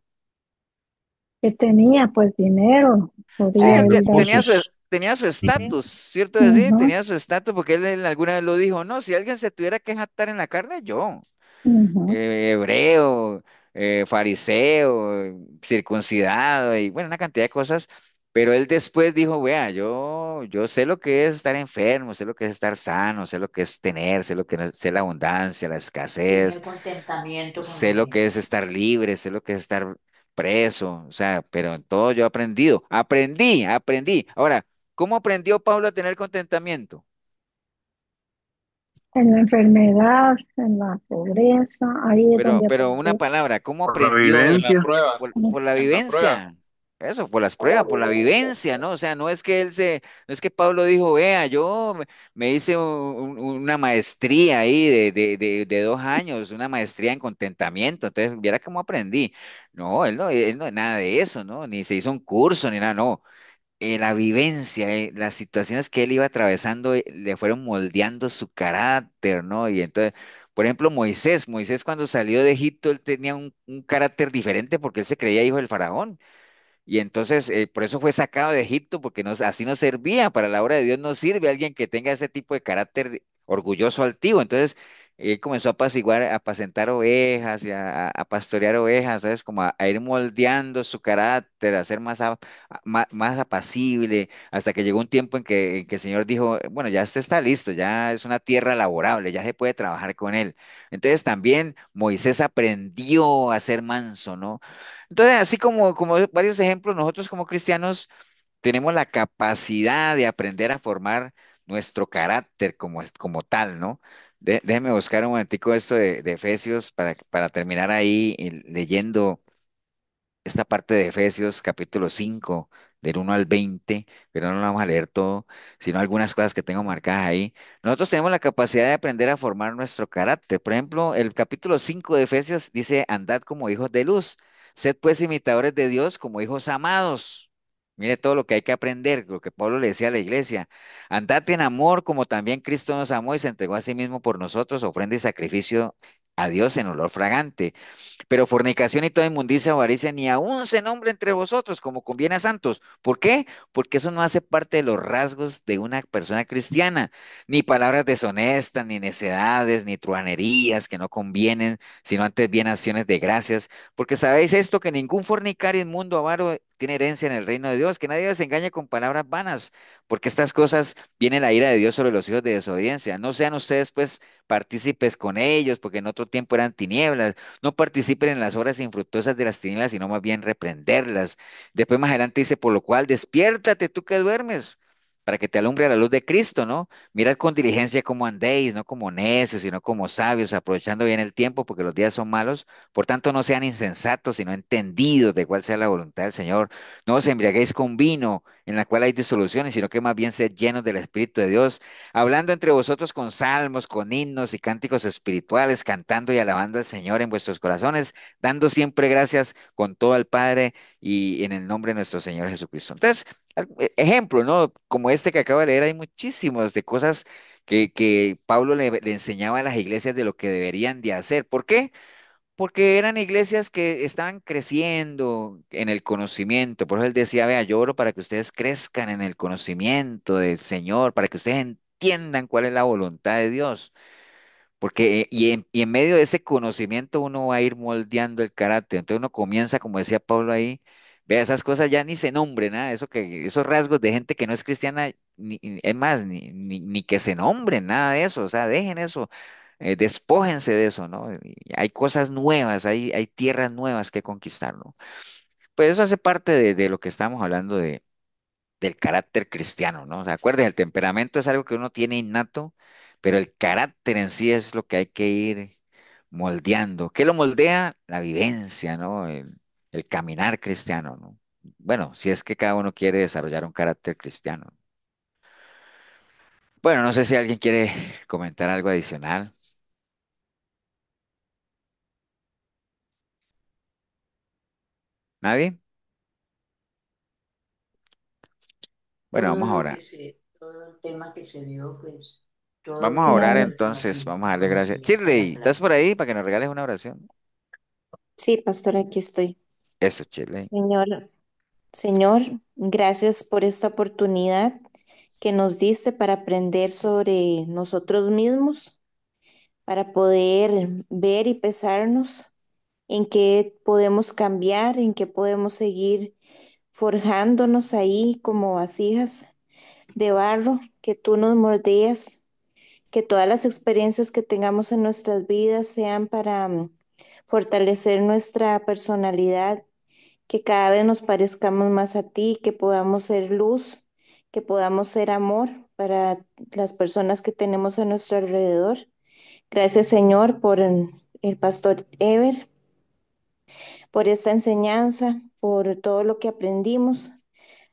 Que tenía pues dinero, Sí, podía él darse. tenía su Ujú. estatus, ¿cierto que sí? Ujú, Tenía su estatus porque él alguna vez lo dijo, no, si alguien se tuviera que jactar en la carne, yo. ujú. Hebreo, fariseo, circuncidado y bueno, una cantidad de cosas. Pero él después dijo, vea, yo sé lo que es estar enfermo, sé lo que es estar sano, sé lo que es tener, sé lo que es la abundancia, la Tiene escasez, el contentamiento con lo sé lo que que es estar libre, sé lo que es estar preso, o sea, pero en todo yo he aprendido, aprendí. Ahora, ¿cómo aprendió Pablo a tener contentamiento? En la enfermedad, en la pobreza, ahí es donde Pero una aprendió. palabra, ¿cómo Por la aprendió En las vivencia. pruebas, por la en la prueba. vivencia? Eso, por las pruebas, por la vivencia, ¿no? O sea, no es que Pablo dijo, vea, me hice una maestría ahí de 2 años, una maestría en contentamiento, entonces, viera cómo aprendí. No, él no es nada de eso, ¿no? Ni se hizo un curso, ni nada, no, la vivencia, las situaciones que él iba atravesando le fueron moldeando su carácter, ¿no? Y entonces, por ejemplo, Moisés cuando salió de Egipto, él tenía un carácter diferente porque él se creía hijo del faraón. Y entonces, por eso fue sacado de Egipto, porque así no servía, para la obra de Dios no sirve alguien que tenga ese tipo de carácter orgulloso altivo. Entonces, él comenzó a apaciguar, a apacentar ovejas y a pastorear ovejas, ¿sabes? Como a ir moldeando su carácter, a ser más apacible, hasta que llegó un tiempo en que el Señor dijo, bueno, ya este está listo, ya es una tierra laborable, ya se puede trabajar con él. Entonces, también Moisés aprendió a ser manso, ¿no? Entonces, así como varios ejemplos, nosotros como cristianos tenemos la capacidad de aprender a formar nuestro carácter como tal, ¿no? Déjeme buscar un momentico esto de Efesios para terminar ahí leyendo esta parte de Efesios capítulo 5. del 1 al 20, pero no lo vamos a leer todo, sino algunas cosas que tengo marcadas ahí. Nosotros tenemos la capacidad de aprender a formar nuestro carácter. Por ejemplo, el capítulo 5 de Efesios dice, andad como hijos de luz, sed pues imitadores de Dios como hijos amados. Mire todo lo que hay que aprender, lo que Pablo le decía a la iglesia. Andad en amor como también Cristo nos amó y se entregó a sí mismo por nosotros, ofrenda y sacrificio a Dios en olor fragante. Pero fornicación y toda inmundicia o avaricia ni aun se nombre entre vosotros, como conviene a santos. ¿Por qué? Porque eso no hace parte de los rasgos de una persona cristiana. Ni palabras deshonestas, ni necedades, ni truhanerías que no convienen, sino antes bien acciones de gracias. Porque sabéis esto, que ningún fornicario inmundo avaro tiene herencia en el reino de Dios, que nadie se engañe con palabras vanas, porque estas cosas viene la ira de Dios sobre los hijos de desobediencia. No sean ustedes, pues, partícipes con ellos, porque en otro tiempo eran tinieblas, no participen en las obras infructuosas de las tinieblas, sino más bien reprenderlas. Después más adelante dice, por lo cual despiértate tú que duermes, para que te alumbre la luz de Cristo, ¿no? Mirad con diligencia cómo andéis, no como necios, sino como sabios, aprovechando bien el tiempo, porque los días son malos. Por tanto, no sean insensatos, sino entendidos de cuál sea la voluntad del Señor. No os embriaguéis con vino, en la cual hay disoluciones, sino que más bien sed llenos del Espíritu de Dios, hablando entre vosotros con salmos, con himnos y cánticos espirituales, cantando y alabando al Señor en vuestros corazones, dando siempre gracias con todo al Padre y en el nombre de nuestro Señor Jesucristo. Entonces, ejemplo, ¿no? Como este que acabo de leer, hay muchísimos de cosas que Pablo le enseñaba a las iglesias de lo que deberían de hacer. ¿Por qué? Porque eran iglesias que estaban creciendo en el conocimiento. Por eso él decía, vea, yo oro para que ustedes crezcan en el conocimiento del Señor, para que ustedes entiendan cuál es la voluntad de Dios. Porque, y en medio de ese conocimiento uno va a ir moldeando el carácter. Entonces uno comienza, como decía Pablo ahí, vea, esas cosas ya ni se nombren, nada, eso que, esos rasgos de gente que no es cristiana, es más, ni que se nombren, nada de eso. O sea, dejen eso, despójense de eso, ¿no? Y hay cosas nuevas, hay tierras nuevas que conquistar, ¿no? Pues eso hace parte de lo que estamos hablando del carácter cristiano, ¿no? O sea, acuérdense, el temperamento es algo que uno tiene innato, pero el carácter en sí es lo que hay que ir moldeando. ¿Qué lo moldea? La vivencia, ¿no? El caminar cristiano, ¿no? Bueno, si es que cada uno quiere desarrollar un carácter cristiano. Bueno, no sé si alguien quiere comentar algo adicional. ¿Nadie? Bueno, vamos Todo lo ahora. que todo el tema que se vio, pues, todo Vamos a orar quedó Claro. entonces, clarísimo, vamos a darle todo gracias. quedó para Shirley, ¿estás por claro. ahí para que nos regales una oración? Sí, pastor, aquí estoy. Eso, Shirley. Señor, Señor, gracias por esta oportunidad que nos diste para aprender sobre nosotros mismos, para poder ver y pesarnos en qué podemos cambiar, en qué podemos seguir forjándonos ahí como vasijas de barro, que tú nos moldeas, que todas las experiencias que tengamos en nuestras vidas sean para fortalecer nuestra personalidad, que cada vez nos parezcamos más a ti, que podamos ser luz, que podamos ser amor para las personas que tenemos a nuestro alrededor. Gracias, Señor, por el pastor Ever, por esta enseñanza, por todo lo que aprendimos.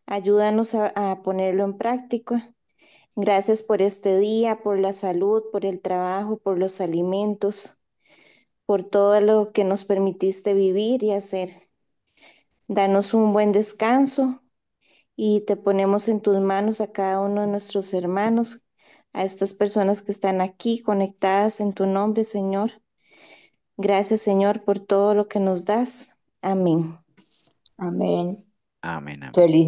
Ayúdanos a ponerlo en práctica. Gracias por este día, por la salud, por el trabajo, por los alimentos, por todo lo que nos permitiste vivir y hacer. Danos un buen descanso y te ponemos en tus manos a cada uno de nuestros hermanos, a estas personas que están aquí conectadas en tu nombre, Señor. Gracias, Señor, por todo lo que nos das. Amén. Amén. Amén, amén. Feliz